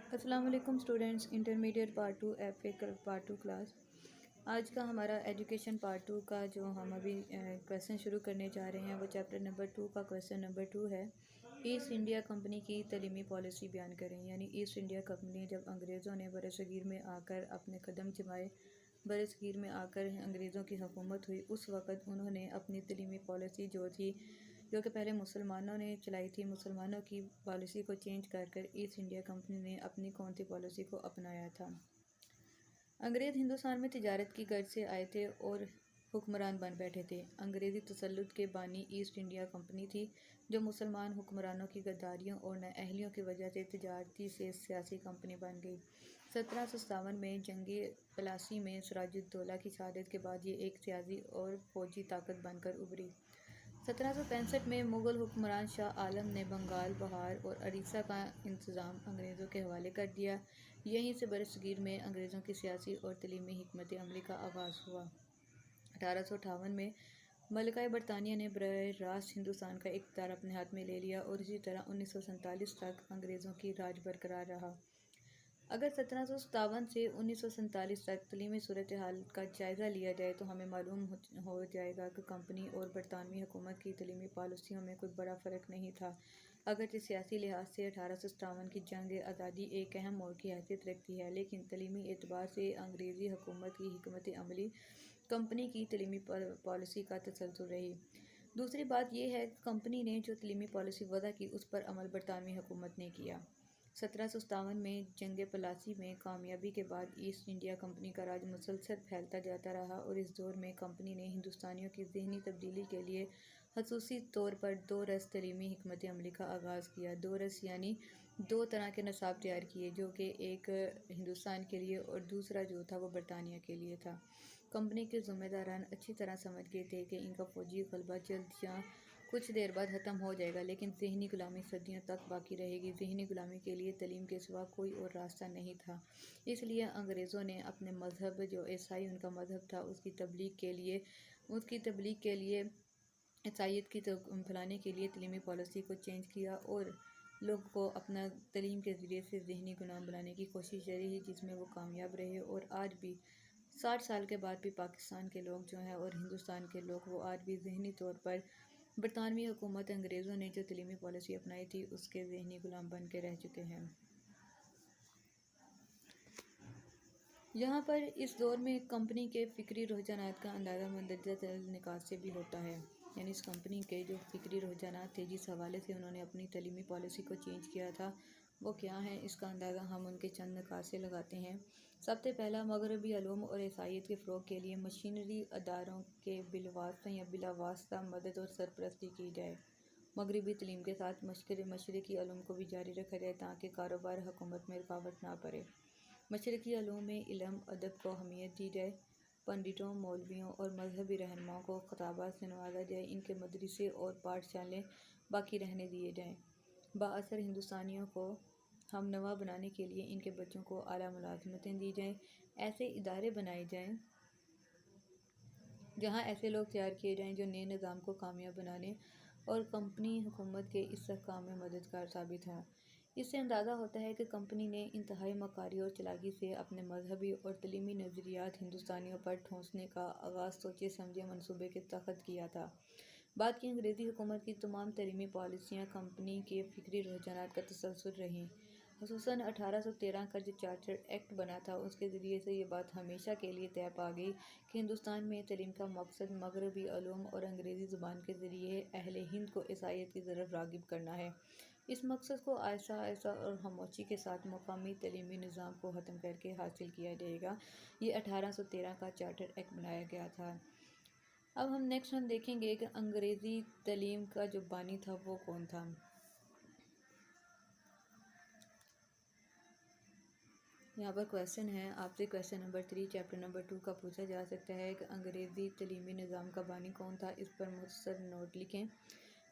السلام علیکم students, intermediate part 2 F A part 2 class. آج کا ہمارا ایجوکیشن پارٹ 2 کا جو ہم ابھی کویسچن شروع کرنے جا رہے ہیں وہ چیپٹر نمبر 2 کا کویسچن نمبر 2 ہے۔ ایسٹ انڈیا کمپنی کی تعلیمی پالیسی بیان کریں، یعنی ایسٹ انڈیا کمپنی جب انگریزوں نے برصغیر میں آ کر اپنے قدم جمائے، برصغیر میں آ کر انگریزوں کی حکومت ہوئی، اس وقت انہوں نے اپنی تعلیمی پالیسی جو کہ پہلے مسلمانوں نے چلائی تھی، مسلمانوں کی پالیسی کو چینج کر ایسٹ انڈیا کمپنی نے اپنی کون سی پالیسی کو اپنایا تھا۔ انگریز ہندوستان میں تجارت کی غرض سے آئے تھے اور حکمران بن بیٹھے تھے۔ انگریزی تسلط کے بانی ایسٹ انڈیا کمپنی تھی، جو مسلمان حکمرانوں کی غداریوں اور نااہلیوں کی وجہ سے تجارتی سے سیاسی کمپنی بن گئی۔ 1757 میں جنگ پلاسی میں سراج الدولہ کی شہادت کے بعد یہ ایک سیاسی اور فوجی طاقت بن کر ابھری۔ 1765 میں مغل حکمران شاہ عالم نے بنگال، بہار اور اڑیسہ کا انتظام انگریزوں کے حوالے کر دیا۔ یہیں سے برصغیر میں انگریزوں کی سیاسی اور تعلیمی حکمت عملی کا آغاز ہوا۔ 1858 میں ملکہ برطانیہ نے براہ راست ہندوستان کا اقتدار اپنے ہاتھ میں لے لیا اور اسی طرح 1947 تک انگریزوں کی راج برقرار رہا۔ اگر 1757 سے 1947 تک تعلیمی صورتحال کا جائزہ لیا جائے تو ہمیں معلوم ہو جائے گا کہ کمپنی اور برطانوی حکومت کی تعلیمی پالیسیوں میں کوئی بڑا فرق نہیں تھا۔ اگرچہ سیاسی لحاظ سے 1857 کی جنگ آزادی ایک اہم موڑ کی حیثیت رکھتی ہے، لیکن تعلیمی اعتبار سے انگریزی حکومت کی حکمت عملی کمپنی کی تعلیمی پالیسی کا تسلسل رہی۔ دوسری بات یہ ہے کہ کمپنی نے جو تعلیمی پالیسی وضع کی اس پر عمل برطانوی حکومت نے کیا۔ 1757 میں جنگ پلاسی میں کامیابی کے بعد ایسٹ انڈیا کمپنی کا راج مسلسل پھیلتا جاتا رہا اور اس دور میں کمپنی نے ہندوستانیوں کی ذہنی تبدیلی کے لیے خصوصی طور پر دو رس تعلیمی حکمت عملی کا آغاز کیا۔ دو رس یعنی دو طرح کے نصاب تیار کیے، جو کہ ایک ہندوستان کے لیے اور دوسرا جو تھا وہ برطانیہ کے لیے تھا۔ کمپنی کے ذمہ داران اچھی طرح سمجھ گئے تھے کہ ان کا فوجی غلبہ جلد یا کچھ دیر بعد ختم ہو جائے گا، لیکن ذہنی غلامی صدیوں تک باقی رہے گی۔ ذہنی غلامی کے لیے تعلیم کے سوا کوئی اور راستہ نہیں تھا، اس لیے انگریزوں نے اپنے مذہب، جو عیسائی ان کا مذہب تھا، اس کی تبلیغ کے لیے عیسائیت کی پھیلانے کے لیے تعلیمی پالیسی کو چینج کیا اور لوگوں کو اپنا تعلیم کے ذریعے سے ذہنی غلام بنانے کی کوشش رہی، جس میں وہ کامیاب رہے۔ اور آج بھی 60 سال کے بعد بھی پاکستان کے لوگ جو ہیں اور ہندوستان کے لوگ، وہ آج بھی ذہنی طور پر برطانوی حکومت، انگریزوں نے جو تعلیمی پالیسی اپنائی تھی، اس کے ذہنی غلام بن کے رہ چکے ہیں۔ یہاں پر اس دور میں کمپنی کے فکری رجحانات کا اندازہ مندرجہ ذیل نکات سے بھی ہوتا ہے، یعنی اس کمپنی کے جو فکری رجحانات تھے، جس حوالے سے انہوں نے اپنی تعلیمی پالیسی کو چینج کیا تھا، وہ کیا ہیں، اس کا اندازہ ہم ان کے چند نکات سے لگاتے ہیں۔ سب سے پہلا، مغربی علوم اور عیسائیت کے فروغ کے لیے مشینری اداروں کے بالواسطہ یا بلا واسطہ مدد اور سرپرستی کی جائے۔ مغربی تعلیم کے ساتھ مشرقی علوم کو بھی جاری رکھا جائے تاکہ کاروبار حکومت میں رکاوٹ نہ پڑے۔ مشرقی علوم میں علم، ادب کو اہمیت دی جائے۔ پنڈتوں، مولویوں اور مذہبی رہنماؤں کو خطابات سے نوازا جائے۔ ان کے مدرسے اور پاٹھ شالیں باقی رہنے دیے جائیں۔ بااثر ہندوستانیوں کو ہم نوا بنانے کے لیے ان کے بچوں کو اعلیٰ ملازمتیں دی جائیں۔ ایسے ادارے بنائے جائیں جہاں ایسے لوگ تیار کیے جائیں جو نئے نظام کو کامیاب بنانے اور کمپنی حکومت کے استحکام میں مددگار ثابت ہوں۔ اس سے اندازہ ہوتا ہے کہ کمپنی نے انتہائی مکاری اور چالاکی سے اپنے مذہبی اور تعلیمی نظریات ہندوستانیوں پر ٹھونسنے کا آغاز سوچے سمجھے منصوبے کے تحت کیا تھا۔ بعد کی انگریزی حکومت کی تمام تعلیمی پالیسیاں کمپنی کے فکری رجحانات کا تسلسل رہیں۔ خصوصاً 1813 کا جو چارٹر ایکٹ بنا تھا، اس کے ذریعے سے یہ بات ہمیشہ کے لیے طے پا گئی کہ ہندوستان میں تعلیم کا مقصد مغربی علوم اور انگریزی زبان کے ذریعے اہل ہند کو عیسائیت کی طرف راغب کرنا ہے۔ اس مقصد کو آہستہ آہستہ اور خاموشی کے ساتھ مقامی تعلیمی نظام کو ختم کر کے حاصل کیا جائے گا۔ یہ 1813 کا چارٹر ایکٹ بنایا گیا تھا۔ اب ہم دیکھیں گے کہ انگریزی تعلیم کا جو بانی تھا وہ کون تھا۔ یہاں پر کویسچن ہے، آپ سے کویسچن نمبر 3 چیپٹر نمبر 2 کا پوچھا جا سکتا ہے کہ انگریزی تعلیمی نظام کا بانی کون تھا، اس پر مختصر نوٹ لکھیں۔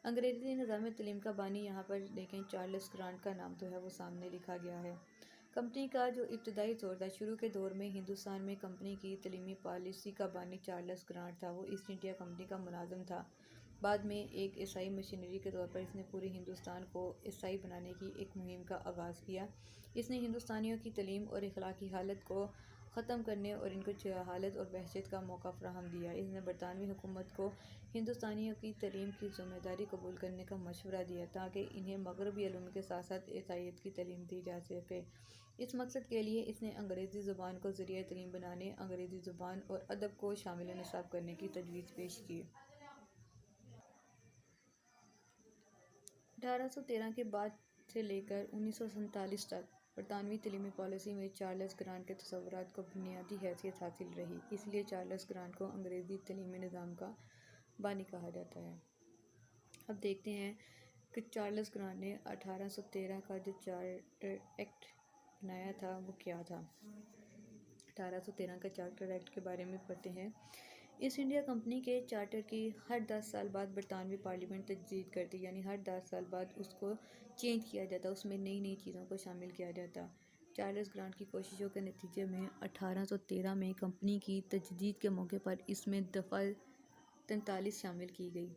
انگریزی نظام تعلیم کا بانی یہاں پر دیکھیں، چارلس گرانٹ کا نام تو ہے، وہ سامنے لکھا گیا ہے۔ کمپنی کا جو ابتدائی دور تھا، شروع کے دور میں ہندوستان میں کمپنی کی تعلیمی پالیسی کا بانی چارلس گرانٹ تھا۔ وہ ایسٹ انڈیا کمپنی کا منظم تھا۔ بعد میں ایک عیسائی مشنری کے طور پر اس نے پورے ہندوستان کو عیسائی بنانے کی ایک مہم کا آغاز کیا۔ اس نے ہندوستانیوں کی تعلیم اور اخلاقی حالت کو ختم کرنے اور ان کو جہالت اور وحشت کا موقع فراہم دیا۔ اس نے برطانوی حکومت کو ہندوستانیوں کی تعلیم کی ذمہ داری قبول کرنے کا مشورہ دیا تاکہ انہیں مغربی علوم کے ساتھ ساتھ عیسائیت کی تعلیم دی جا سکے۔ اس مقصد کے لیے اس نے انگریزی زبان کو ذریعہ تعلیم بنانے، انگریزی زبان اور ادب کو شامل نصاب کرنے کی تجویز پیش کی۔ 1813 کے بعد سے لے کر 1947 تک برطانوی تعلیمی پالیسی میں چارلس گرانٹ کے تصورات کو بنیادی حیثیت حاصل رہی، اس لیے چارلس گرانٹ کو انگریزی تعلیمی نظام کا بانی کہا جاتا ہے۔ اب دیکھتے ہیں کہ چارلس گرانٹ نے 1813 کا جو چارٹر ایکٹ بنایا تھا وہ کیا تھا۔ 1813 کا چارٹر ایکٹ کے بارے میں پڑھتے ہیں۔ ایسٹ انڈیا کمپنی کے چارٹر کی ہر 10 سال بعد برطانوی پارلیمنٹ تجدید کرتی، یعنی ہر 10 سال بعد اس کو چینج کیا جاتا، اس میں نئی چیزوں کو شامل کیا جاتا۔ چارلس گرانٹ کی کوششوں کے نتیجے میں 1813 میں کمپنی کی تجدید کے موقع پر اس میں دفعہ 43 شامل کی گئی،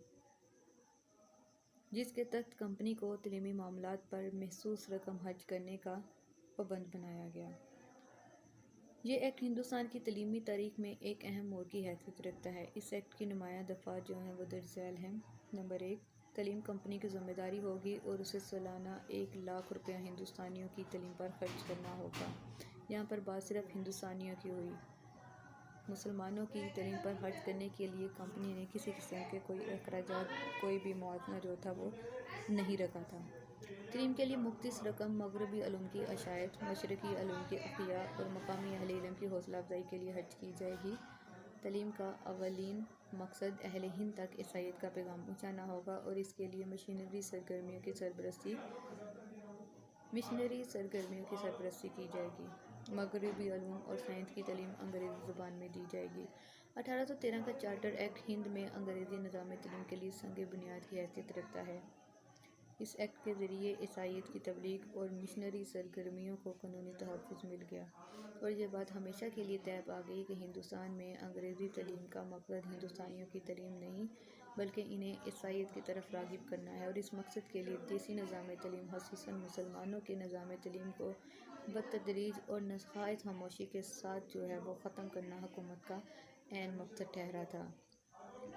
جس کے تحت کمپنی کو تعلیمی معاملات پر محسوس رقم خرچ کرنے کا پابند بنایا گیا۔ یہ ایکٹ ہندوستان کی تعلیمی تاریخ میں ایک اہم موڑ کی حیثیت رکھتا ہے۔ اس ایکٹ کی نمایاں دفعات جو ہیں وہ درج ذیل ہیں۔ نمبر 1، تعلیم کمپنی کی ذمہ داری ہوگی اور اسے سالانہ 1,00,000 روپیہ ہندوستانیوں کی تعلیم پر خرچ کرنا ہوگا۔ یہاں پر بات صرف ہندوستانیوں کی ہوئی۔ مسلمانوں کی تعلیم پر خرچ کرنے کے لیے کمپنی نے کسی قسم کے کوئی اخراجات، کوئی بھی موازنہ جو تھا وہ نہیں رکھا تھا۔ تعلیم کے لیے مختص رقم مغربی علوم کی اشاعت، مشرقی علوم کے احیاء اور مقامی اہل علم کی حوصلہ افزائی کے لیے خرچ کی جائے گی۔ تعلیم کا اولین مقصد اہل ہند تک عیسائیت کا پیغام پہنچانا ہوگا اور اس کے لیے مشنری سرگرمیوں کی سرپرستی کی جائے گی۔ مغربی علوم اور سائنس کی تعلیم انگریزی زبان میں دی جائے گی۔ 1813 کا چارٹر ایکٹ ہند میں انگریزی نظام تعلیم کے لیے سنگ بنیاد کی حیثیت رکھتا ہے۔ اس ایکٹ کے ذریعے عیسائیت کی تبلیغ اور مشنری سرگرمیوں کو قانونی تحفظ مل گیا، اور یہ بات ہمیشہ کے لیے طے پا گئی کہ ہندوستان میں انگریزی تعلیم کا مقصد ہندوستانیوں کی تعلیم نہیں بلکہ انہیں عیسائیت کی طرف راغب کرنا ہے، اور اس مقصد کے لیے دیسی نظام تعلیم، خصوصاً مسلمانوں کے نظام تعلیم کو بتدریج اور نہایت خاموشی کے ساتھ جو ہے وہ ختم کرنا حکومت کا عین مقصد ٹھہرا تھا۔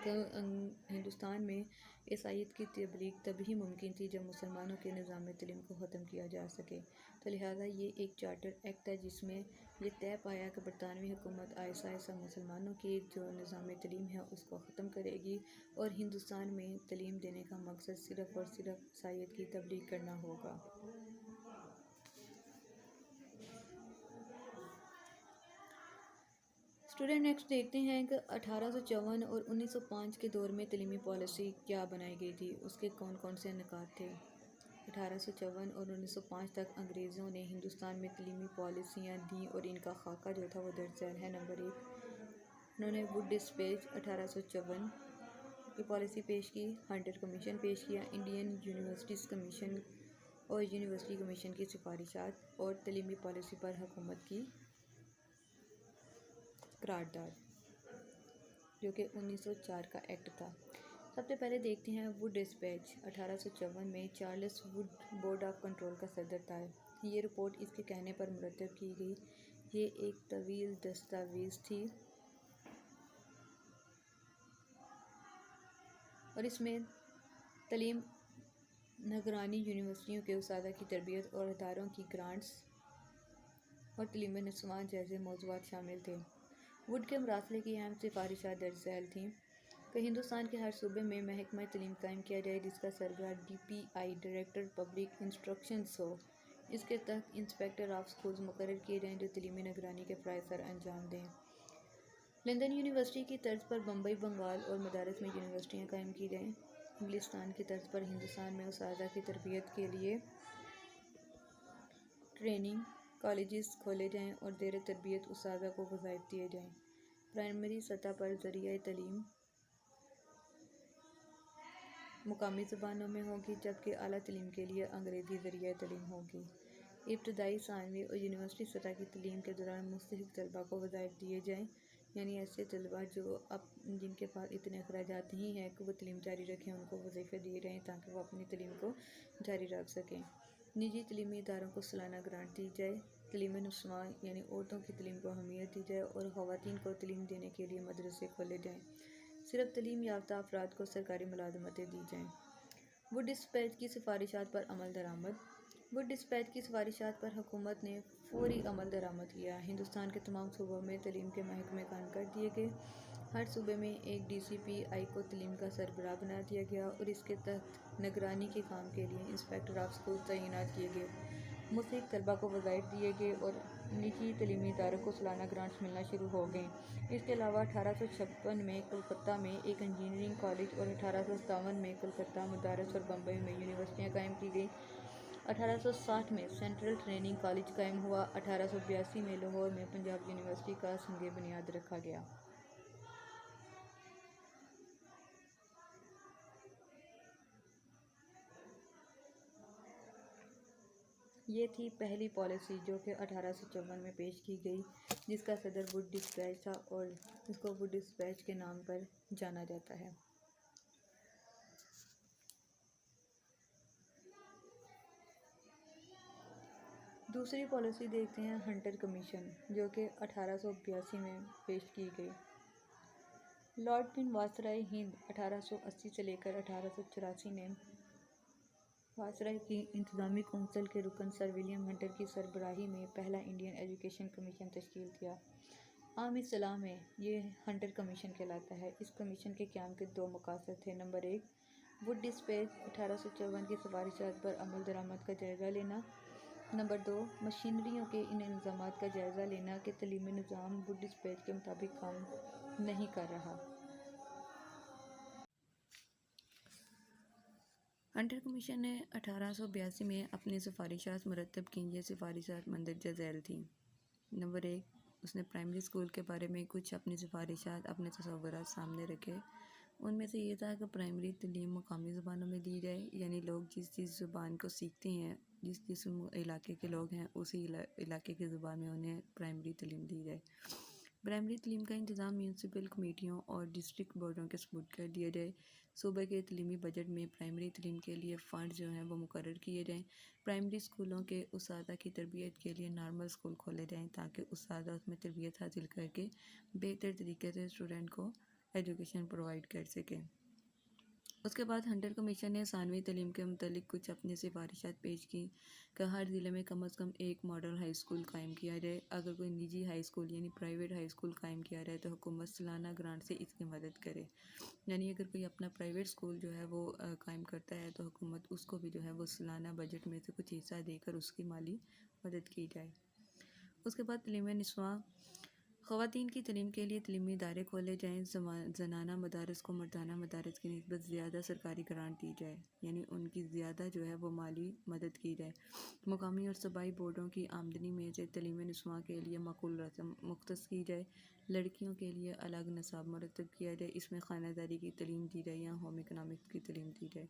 ہندوستان میں عیسائیت کی تبلیغ تبھی ممکن تھی جب مسلمانوں کے نظام تعلیم کو ختم کیا جا سکے، تو لہٰذا یہ ایک چارٹر ایکٹ ہے جس میں یہ طے پایا کہ برطانوی حکومت آہستہ آہستہ مسلمانوں کی جو نظام تعلیم ہے اس کو ختم کرے گی، اور ہندوستان میں تعلیم دینے کا مقصد صرف اور صرف عیسائیت کی تبلیغ کرنا ہوگا۔ اسٹوڈنٹ نیکسٹ دیکھتے ہیں کہ 1854 اور 1905 کے دور میں تعلیمی پالیسی کیا بنائی گئی تھی، اس کے کون کون سے نکات تھے۔ 1854 اور 1905 تک انگریزوں نے ہندوستان میں تعلیمی پالیسیاں دیں اور ان کا خاکہ جو تھا وہ درج ذیل ہے۔ نمبر 1، انہوں نے ووڈ ڈسپیچ 1854 کی پالیسی پیش کی، ہنٹر کمیشن پیش کیا، انڈین یونیورسٹیز کمیشن اور یونیورسٹی کمیشن کی سفارشات، اور تعلیمی پالیسی پر حکومت کی قرارداد جو کہ 1904 کا ایکٹ تھا۔ سب سے پہلے دیکھتے ہیں ووڈ ڈسپیچ۔ 1854 میں Charles would board of control کا صدر تھا۔ یہ رپورٹ اس کے کہنے پر مرتب کی گئی۔ یہ ایک طویل دستاویز تھی اور اس میں تعلیم، نگرانی، یونیورسٹیوں کے اساتذہ کی تربیت اور اداروں کی گرانٹس اور تعلیم نسواں جیسے موضوعات شامل تھے۔ ووڈ کے مراسلے کی اہم سفارشات درج ذیل تھیں کہ ہندوستان کے ہر صوبے میں محکمہ تعلیم قائم کیا جائے جس کا سربراہ DPI ڈائریکٹر پبلک انسٹرکشنز ہو۔ اس کے تحت انسپکٹر آف اسکولز مقرر کیے جائیں جو تعلیمی نگرانی کے فرائض سر انجام دیں۔ لندن یونیورسٹی کی طرز پر بمبئی، بنگال اور مدارس میں یونیورسٹیاں قائم کی جائیں۔ انگلستان کی طرز پر ہندوستان میں اساتذہ کی تربیت کے لیے ٹریننگ کالجز کھولے جائیں اور زیر تربیت اساتذہ کو وظائف دیے جائیں۔ پرائمری سطح پر ذریعہ تعلیم مقامی زبانوں میں ہوگی، جبکہ اعلیٰ تعلیم کے لیے انگریزی ذریعہ تعلیم ہوگی۔ ابتدائی، ثانوی اور یونیورسٹی سطح کی تعلیم کے دوران مستحق طلباء کو وظائف دیے جائیں۔ یعنی ایسے طلباء جو اب جن کے پاس اتنے اخراجات نہیں ہیں کہ وہ تعلیم جاری رکھیں، ان کو وظیفے دیے جائیں تاکہ وہ اپنی تعلیم کو جاری رکھ سکیں۔ نجی تعلیمی اداروں کو سالانہ گرانٹ دی جائے، تعلیم نسواں یعنی عورتوں کی تعلیم کو اہمیت دی جائے اور خواتین کو تعلیم دینے کے لیے مدرسے کھولے جائیں۔ صرف تعلیم یافتہ افراد کو سرکاری ملازمتیں دی جائیں۔ ووڈ ڈسپیچ کی سفارشات پر عمل درآمد۔ ووڈ ڈسپیچ کی سفارشات پر حکومت نے فوری عمل درآمد کیا۔ ہندوستان کے تمام صوبوں میں تعلیم کے محکمے قائم کر دیے گئے۔ ہر صوبے میں ایک ڈی سی پی آئی کو تعلیم کا سربراہ بنا دیا گیا اور اس کے تحت نگرانی کے کام کے لیے انسپکٹر آف اسکول تعینات کیے گئے۔ مستحق طلباء کو وظائف دیے گئے اور نجی تعلیمی اداروں کو سالانہ گرانٹس ملنا شروع ہو گئیں۔ اس کے علاوہ 1856 میں کلکتہ میں ایک انجینئرنگ کالج اور 1857 میں کلکتہ مدارس اور بمبئی میں یونیورسٹیاں قائم کی گئیں۔ 1860 میں سینٹرل ٹریننگ کالج قائم ہوا۔ 1882 میں لاہور میں پنجاب یونیورسٹی کا سنگِ بنیاد رکھا گیا۔ یہ تھی پہلی پالیسی جو کہ 1854 میں پیش کی گئی، جس کا صدر ووڈ ڈسپیچ تھا اور اس کو ووڈ ڈسپیچ کے نام پر جانا جاتا ہے۔ دوسری پالیسی دیکھتے ہیں ہنٹر کمیشن، جو کہ 1882 میں پیش کی گئی۔ لارڈ پن وائسرائے ہند 1880 سے لے کر 1884 نے وائسرائے کی انتظامی کونسل کے رکن سر ولیم ہنٹر کی سربراہی میں پہلا انڈین ایجوکیشن کمیشن تشکیل کیا۔ عام اصطلاح میں یہ ہنٹر کمیشن کہلاتا ہے۔ اس کمیشن کے قیام کے دو مقاصد تھے۔ نمبر 1، ووڈ ڈسپیچ 1854 کی سفارشات پر عمل درآمد کا جائزہ لینا۔ نمبر 2، مشینریوں کے ان انتظامات کا جائزہ لینا کہ تعلیمی نظام ووڈ ڈسپیچ کے مطابق کام نہیں کر رہا۔ ہنٹر کمیشن نے 1882 میں اپنی سفارشات مرتب کیں۔ یہ سفارشات مندرجہ ذیل تھیں۔ نمبر 1، اس نے پرائمری اسکول کے بارے میں کچھ اپنی سفارشات، اپنے تصورات سامنے رکھے۔ ان میں سے یہ تھا کہ پرائمری تعلیم مقامی زبانوں میں دی جائے، یعنی لوگ جس زبان کو سیکھتے ہیں، جس علاقے کے لوگ ہیں، اسی علاقے کی زبان میں انہیں پرائمری تعلیم دی جائے۔ پرائمری تعلیم کا انتظام میونسپل کمیٹیوں اور ڈسٹرکٹ بورڈوں کے سپرد کر دیا جائے۔ صوبے کے تعلیمی بجٹ میں پرائمری تعلیم کے لیے فنڈ جو ہیں وہ مقرر کیے جائیں۔ پرائمری اسکولوں کے اساتذہ کی تربیت کے لیے نارمل اسکول کھولے جائیں تاکہ اساتذہ اس میں تربیت حاصل کر کے بہتر طریقے سے اسٹوڈنٹ کو ایجوکیشن پرووائڈ کر سکیں۔ اس کے بعد ہنٹر کمیشن نے ثانوی تعلیم کے متعلق کچھ اپنی سفارشات پیش کی کہ ہر ضلع میں کم از کم ایک ماڈل ہائی اسکول قائم کیا جائے۔ اگر کوئی نجی ہائی اسکول یعنی پرائیویٹ ہائی اسکول قائم کیا جائے تو حکومت سالانہ گرانٹ سے اس کی مدد کرے۔ یعنی اگر کوئی اپنا پرائیویٹ اسکول جو ہے وہ قائم کرتا ہے تو حکومت اس کو بھی جو ہے وہ سالانہ بجٹ میں سے کچھ حصہ دے کر اس کی مالی مدد کی جائے۔ اس کے بعد تعلیم نسواں، خواتین کی تعلیم کے لیے تعلیمی ادارے کھولے جائیں۔ زنانہ مدارس کو مردانہ مدارس کی نسبت زیادہ سرکاری گرانٹ دی جائے، یعنی ان کی زیادہ جو ہے وہ مالی مدد کی جائے۔ مقامی اور صوبائی بورڈوں کی آمدنی میں سے تعلیم نسواں کے لیے معقول رقم مختص کی جائے۔ لڑکیوں کے لیے الگ نصاب مرتب کیا جائے، اس میں خانہ داری کی تعلیم دی جائے یا ہوم اکنامکس کی تعلیم دی جائے۔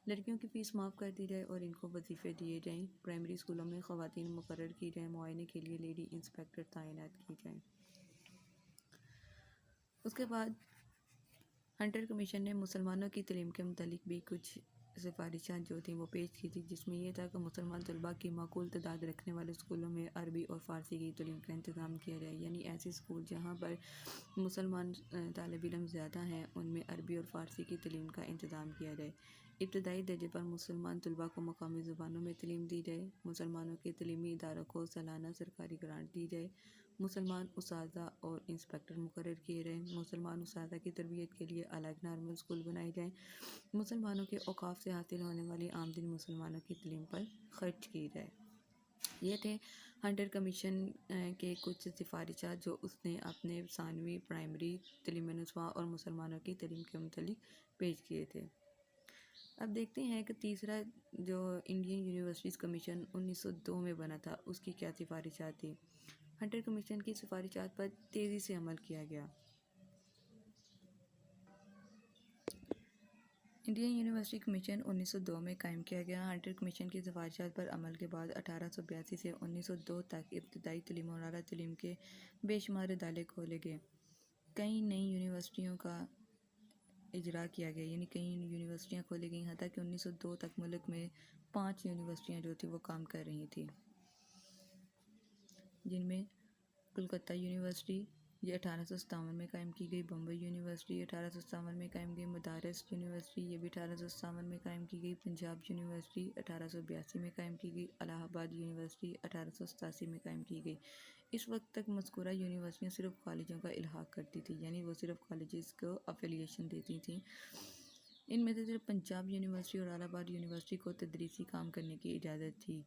لڑکیوں کی فیس معاف کر دی جائے اور ان کو وظیفے دیے جائیں۔ پرائمری اسکولوں میں خواتین مقرر کی جائیں۔ معائنے کے لیے لیڈی انسپکٹر تعینات کی جائیں۔ اس کے بعد ہنٹر کمیشن نے مسلمانوں کی تعلیم کے متعلق بھی کچھ سفارشات جو تھیں وہ پیش کی تھی، جس میں یہ تھا کہ مسلمان طلباء کی معقول تعداد رکھنے والے اسکولوں میں عربی اور فارسی کی تعلیم کا انتظام کیا جائے، یعنی ایسے اسکول جہاں پر مسلمان طالب علم زیادہ ہیں ان میں عربی اور فارسی کی تعلیم کا انتظام کیا جائے۔ ابتدائی درجے پر مسلمان طلباء کو مقامی زبانوں میں تعلیم دی جائے۔ مسلمانوں کے تعلیمی اداروں کو سالانہ سرکاری گرانٹ دی جائے۔ مسلمان اساتذہ اور انسپکٹر مقرر کیے جائیں۔ مسلمان اساتذہ کی تربیت کے لیے الگ نارمل اسکول بنائے جائیں۔ مسلمانوں کے اوقاف سے حاصل ہونے والی آمدنی مسلمانوں کی تعلیم پر خرچ کی جائے۔ یہ تھے ہنٹر کمیشن کے کچھ سفارشات جو اس نے اپنے ثانوی، پرائمری، تعلیم نسواں اور مسلمانوں کی تعلیم کے متعلق پیش کیے تھے۔ اب دیکھتے ہیں کہ تیسرا جو انڈین یونیورسٹیز کمیشن 1902 میں بنا تھا، اس کی کیا سفارشات تھی۔ ہنٹر کمیشن کی سفارشات پر تیزی سے عمل کیا گیا۔ انڈین یونیورسٹی کمیشن 1902 میں قائم کیا گیا۔ ہنٹر کمیشن کی سفارشات پر عمل کے بعد 1882 سے 1902 تک ابتدائی تعلیم اور اعلیٰ تعلیم کے بے شمار ادارے کھولے گئے۔ کئی نئی یونیورسٹیوں کا اجرا کیا گیا، یعنی کئی یونیورسٹیاں کھولی گئیں، حتیٰ کہ 1902 تک ملک میں 5 یونیورسٹیاں جو تھیں وہ کام کر رہی تھیں، جن میں کلکتہ یونیورسٹی یہ 1857 میں قائم کی گئی، بمبئی یونیورسٹی 1857 میں قائم کی، مدارس یونیورسٹی یہ بھی 1857 میں قائم کی گئی، پنجاب یونیورسٹی 1882 میں قائم کی گئی، الہ آباد یونیورسٹی 1887 میں قائم کی گئی۔ اس وقت تک مذکورہ یونیورسٹیاں صرف کالجوں کا الحاق کرتی تھیں، یعنی وہ صرف کالجز کو افیلیشن دیتی تھیں۔ ان میں سے صرف پنجاب یونیورسٹی اور الہ آباد یونیورسٹی کو تدریسی کام کرنے کی اجازت تھی۔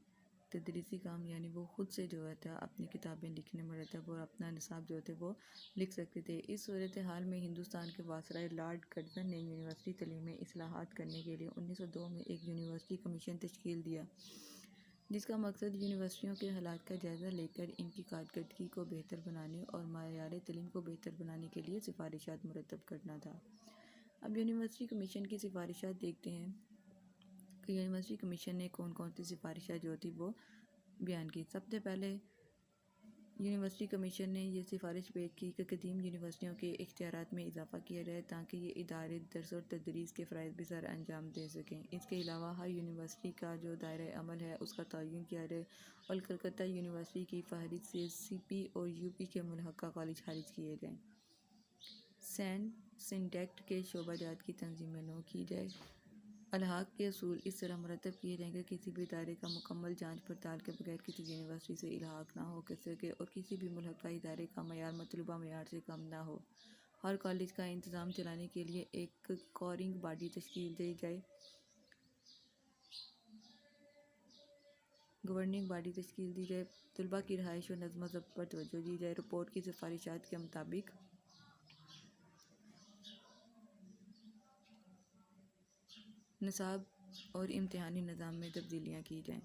تدریسی کام یعنی وہ خود سے جو تھا اپنی کتابیں لکھنے مرتب اور اپنا نصاب جو تھے وہ لکھ سکتے تھے۔ اس صورتحال میں ہندوستان کے وائسرائے لارڈ کرزن نے یونیورسٹی تعلیم میں اصلاحات کرنے کے لیے 1902 میں ایک یونیورسٹی کمیشن تشکیل دیا، جس کا مقصد یونیورسٹیوں کے حالات کا جائزہ لے کر ان کی کارکردگی کو بہتر بنانے اور معیار تعلیم کو بہتر بنانے کے لیے سفارشات مرتب کرنا تھا۔ اب یونیورسٹی کمیشن کی سفارشات دیکھتے ہیں کہ یونیورسٹی کمیشن نے کون کون سی سفارشات جو تھی وہ بیان کی۔ سب سے پہلے یونیورسٹی کمیشن نے یہ سفارش پیش کی کہ قدیم یونیورسٹیوں کے اختیارات میں اضافہ کیا جائے تاکہ یہ ادارے درس اور تدریس کے فرائض بھی سر انجام دے سکیں۔ اس کے علاوہ ہر یونیورسٹی کا جو دائرۂ عمل ہے اس کا تعین کیا جائے اور کلکتہ یونیورسٹی کی فہرست سے سی پی اور یو پی کے ملحقہ کالج خارج کیے جائیں۔ سینڈیکٹ کے شعبہ جات کی تنظیم نو کی جائے۔ الحاق کے اصول اس طرح مرتب کیے جائیں کہ کسی بھی ادارے کا مکمل جانچ پڑتال کے بغیر کسی یونیورسٹی سے الحاق نہ ہو سکے اور کسی بھی ملحقہ ادارے کا معیار مطلوبہ معیار سے کم نہ ہو۔ ہر کالج کا انتظام چلانے کے لیے ایک گورننگ باڈی تشکیل دی جائے۔ طلباء کی رہائش اور نظم و ضبط پر توجہ دی جائے۔ رپورٹ کی سفارشات کے مطابق نصاب اور امتحانی نظام میں تبدیلیاں کی جائیں۔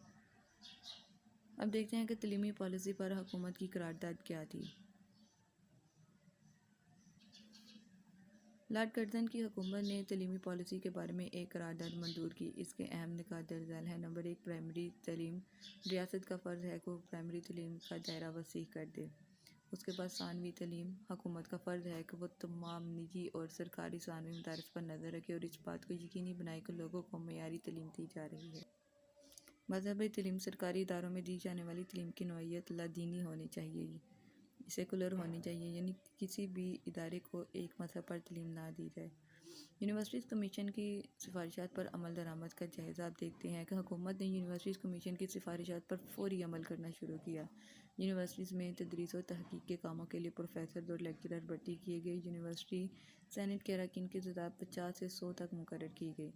اب دیکھتے ہیں کہ تعلیمی پالیسی پر حکومت کی قرارداد کیا تھی۔ لارڈ کرزن کی حکومت نے تعلیمی پالیسی کے بارے میں ایک قرارداد منظور کی۔ اس کے اہم نکات درج ذیل ہیں۔ نمبر 1، پرائمری تعلیم۔ ریاست کا فرض ہے کہ وہ پرائمری تعلیم کا دائرہ وسیع کر دے۔ اس کے بعد ثانوی تعلیم۔ حکومت کا فرض ہے کہ وہ تمام نجی اور سرکاری ثانوی مدارس پر نظر رکھے اور اس بات کو یقینی بنائے کہ لوگوں کو معیاری تعلیم دی جا رہی ہے۔ مذہبی تعلیم۔ سرکاری اداروں میں دی جانے والی تعلیم کی نوعیت لادینی ہونی چاہیے، سیکولر ہونی چاہیے، یعنی کسی بھی ادارے کو ایک مذہب پر تعلیم نہ دی جائے۔ یونیورسٹیز کمیشن کی سفارشات پر عمل درآمد کا جائزہ۔ آپ دیکھتے ہیں کہ حکومت نے یونیورسٹیز کمیشن کی سفارشات پر فوری عمل کرنا شروع کیا۔ یونیورسٹیز میں تدریس اور تحقیق کے کاموں کے لیے پروفیسرز اور لیکچرر بھرتی کیے گئے۔ یونیورسٹی سینٹ کے اراکین کی تعداد 50 سے 100 تک مقرر کی گئی۔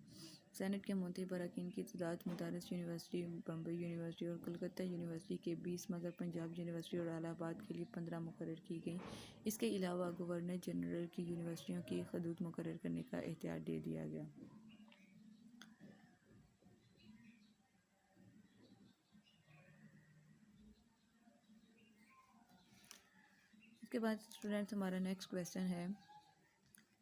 سینٹ کے منتخب اراکین کی تعداد مدارس یونیورسٹی، بمبئی یونیورسٹی اور کلکتہ یونیورسٹی کے 20 مگر پنجاب یونیورسٹی اور الہ آباد کے لیے 15 مقرر کی گئیں۔ اس کے علاوہ گورنر جنرل کی یونیورسٹیوں کی حدود مقرر کرنے کا اختیار دے دیا گیا۔ اس کے بعد اسٹوڈنٹس ہمارا نیکسٹ کویسچن ہے،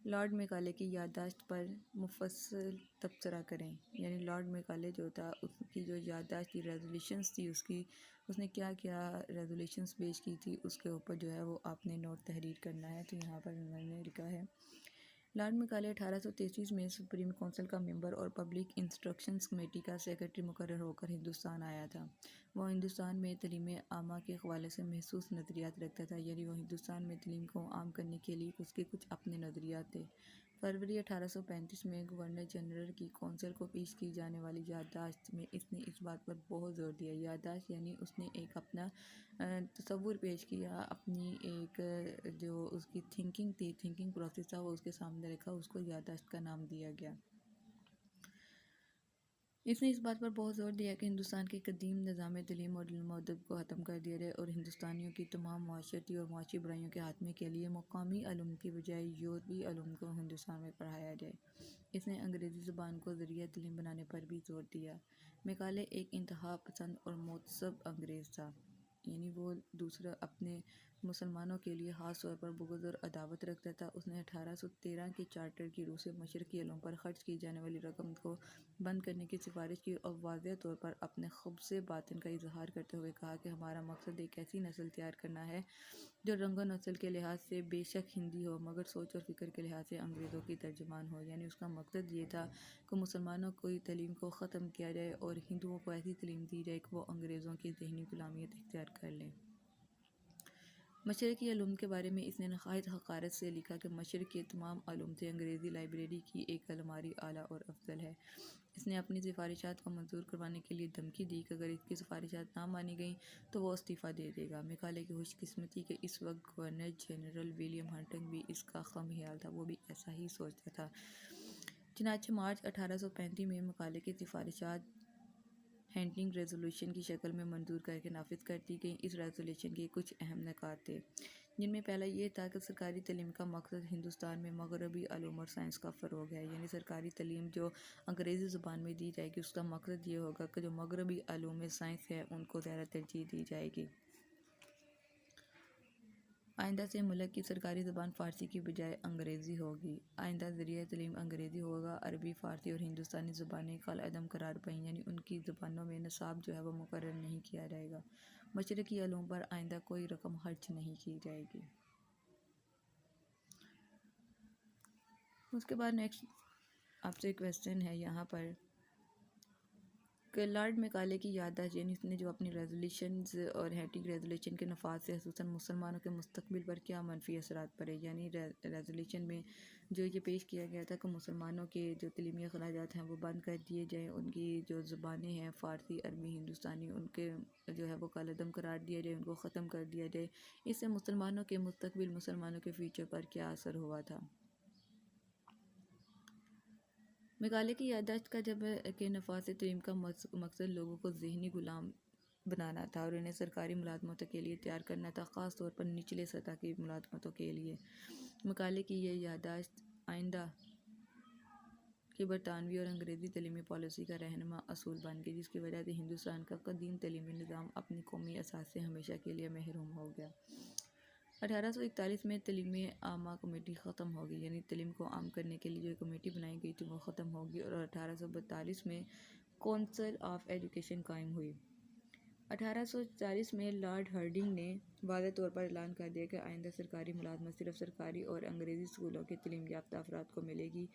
لارڈ میکالے کی یادداشت پر مفصل تبصرہ کریں۔ یعنی لارڈ میکالے جو تھا اس کی جو یادداشت کی ریزولیشنز تھی اس نے کیا کیا ریزولیشنز پیش کی تھی، اس کے اوپر جو ہے وہ آپ نے نوٹ تحریر کرنا ہے۔ تو یہاں پر میں نے لکھا ہے، لارڈ میکالے 1833 میں سپریم کونسل کا ممبر اور پبلک انسٹرکشنز کمیٹی کا سیکرٹری مقرر ہو کر ہندوستان آیا تھا۔ وہ ہندوستان میں تعلیم عامہ کے حوالے سے محسوس نظریات رکھتا تھا، یعنی وہ ہندوستان میں تعلیم کو عام کرنے کے لیے اس کے کچھ اپنے نظریات تھے۔ فروری 1835 میں گورنر جنرل کی کونسل کو پیش کی جانے والی یادداشت میں اس نے اس بات پر بہت زور دیا۔ یادداشت یعنی اس نے ایک اپنا تصور پیش کیا، اپنی ایک جو اس کی تھنکنگ تھی، تھنکنگ پروسیس تھا، وہ اس کے سامنے رکھا، اس کو یادداشت کا نام دیا گیا۔ اس نے اس بات پر بہت زور دیا کہ ہندوستان کے قدیم نظام تعلیم اور علم و ادب کو ختم کر دیا جائے اور ہندوستانیوں کی تمام معاشرتی اور معاشی برائیوں کے خاتمے کے لیے مقامی علوم کی بجائے یورپی علوم کو ہندوستان میں پڑھایا جائے۔ اس نے انگریزی زبان کو ذریعہ تعلیم بنانے پر بھی زور دیا۔ میکالے ایک انتہا پسند اور متعصب انگریز تھا، یعنی وہ دوسرا اپنے مسلمانوں کے لیے خاص طور پر بغض اور عداوت رکھتا تھا۔ اس نے 1813 کے چارٹر کی روح سے مشرقی علوم پر خرچ کی جانے والی رقم کو بند کرنے کی سفارش کی اور واضح طور پر اپنے خبث باطن کا اظہار کرتے ہوئے کہا کہ ہمارا مقصد ایک ایسی نسل تیار کرنا ہے جو رنگ و نسل کے لحاظ سے بے شک ہندی ہو مگر سوچ اور فکر کے لحاظ سے انگریزوں کی ترجمان ہو۔ یعنی اس کا مقصد یہ تھا کہ مسلمانوں کی تعلیم کو ختم کیا جائے اور ہندوؤں کو ایسی تعلیم دی جائے کہ وہ انگریزوں کی ذہنی غلامیت اختیار کر لیں۔ مشرقی علوم کے بارے میں اس نے نہایت حقارت سے لکھا کہ مشرق کے تمام علوم سے انگریزی لائبریری کی ایک الماری اعلیٰ اور افضل ہے۔ اس نے اپنی سفارشات کو منظور کروانے کے لیے دھمکی دی کہ اگر اس کی سفارشات نہ مانی گئیں تو وہ استعفیٰ دے دے گا۔ میکالے کی خوش قسمتی کہ اس وقت گورنر جنرل ولیم ہنٹنگ بھی اس کا خم خیال تھا، وہ بھی ایسا ہی سوچتا تھا۔ چنانچہ مارچ 1835 میں میکالے کی سفارشات ہنٹنگ ریزولوشن کی شکل میں منظور کر کے نافذ کر دی گئیں۔ اس ریزولوشن کے کچھ اہم نکات تھے، جن میں پہلا یہ تھا کہ سرکاری تعلیم کا مقصد ہندوستان میں مغربی علوم اور سائنس کا فروغ ہے۔ یعنی سرکاری تعلیم جو انگریزی زبان میں دی جائے گی اس کا مقصد یہ ہوگا کہ جو مغربی علوم میں سائنس ہے ان کو زیادہ ترجیح دی جائے گی۔ آئندہ سے ملک کی سرکاری زبان فارسی کی بجائے انگریزی ہوگی۔ آئندہ ذریعہ تعلیم انگریزی ہوگا۔ عربی، فارسی اور ہندوستانی زبانیں کالعدم قرار پائیں، یعنی ان کی زبانوں میں نصاب جو ہے وہ مقرر نہیں کیا جائے گا۔ مشرقی علوم پر آئندہ کوئی رقم خرچ نہیں کی جائے گی۔ اس کے بعد نیکسٹ آپ سے کویسچن ہے یہاں پر کہ لارڈ میکالے کی یادداشت، یعنی اس نے جو اپنی ریزولوشنز اور ہنٹنگ ریزولوشن کے نفاذ سے خصوصاً مسلمانوں کے مستقبل پر کیا منفی اثرات پڑے۔ یعنی ریزولوشن میں جو یہ پیش کیا گیا تھا کہ مسلمانوں کے جو تعلیمی اخراجات ہیں وہ بند کر دیے جائیں، ان کی جو زبانیں ہیں فارسی، عربی، ہندوستانی، ان کے جو ہے وہ کالعدم قرار دیا جائے، ان کو ختم کر دیا جائے۔ اس سے مسلمانوں کے مستقبل، مسلمانوں کے فیوچر پر کیا اثر ہوا تھا۔ میکالے کی یادداشت کا جب کہ نفاذ تعلیم کا مقصد لوگوں کو ذہنی غلام بنانا تھا اور انہیں سرکاری ملازمتوں کے لیے تیار کرنا تھا، خاص طور پر نچلے سطح کی ملازمتوں کے لیے۔ میکالے کی یہ یادداشت آئندہ کی برطانوی اور انگریزی تعلیمی پالیسی کا رہنما اصول بن گئی، جس کی وجہ سے ہندوستان کا قدیم تعلیمی نظام اپنی قومی اساس سے ہمیشہ کے لیے محروم ہو گیا۔ 1841 میں تعلیم عامہ کمیٹی ختم ہوگی، یعنی تعلیم کو عام کرنے کے لیے جو کمیٹی بنائی گئی تھی وہ ختم ہوگی، اور 1842 میں کونسل آف ایجوکیشن قائم ہوئی۔ 1840 میں لارڈ ہارڈنگ نے واضح طور پر اعلان کر دیا کہ آئندہ سرکاری ملازمت صرف سرکاری اور انگریزی اسکولوں کے تعلیم یافتہ افراد کو ملے گی۔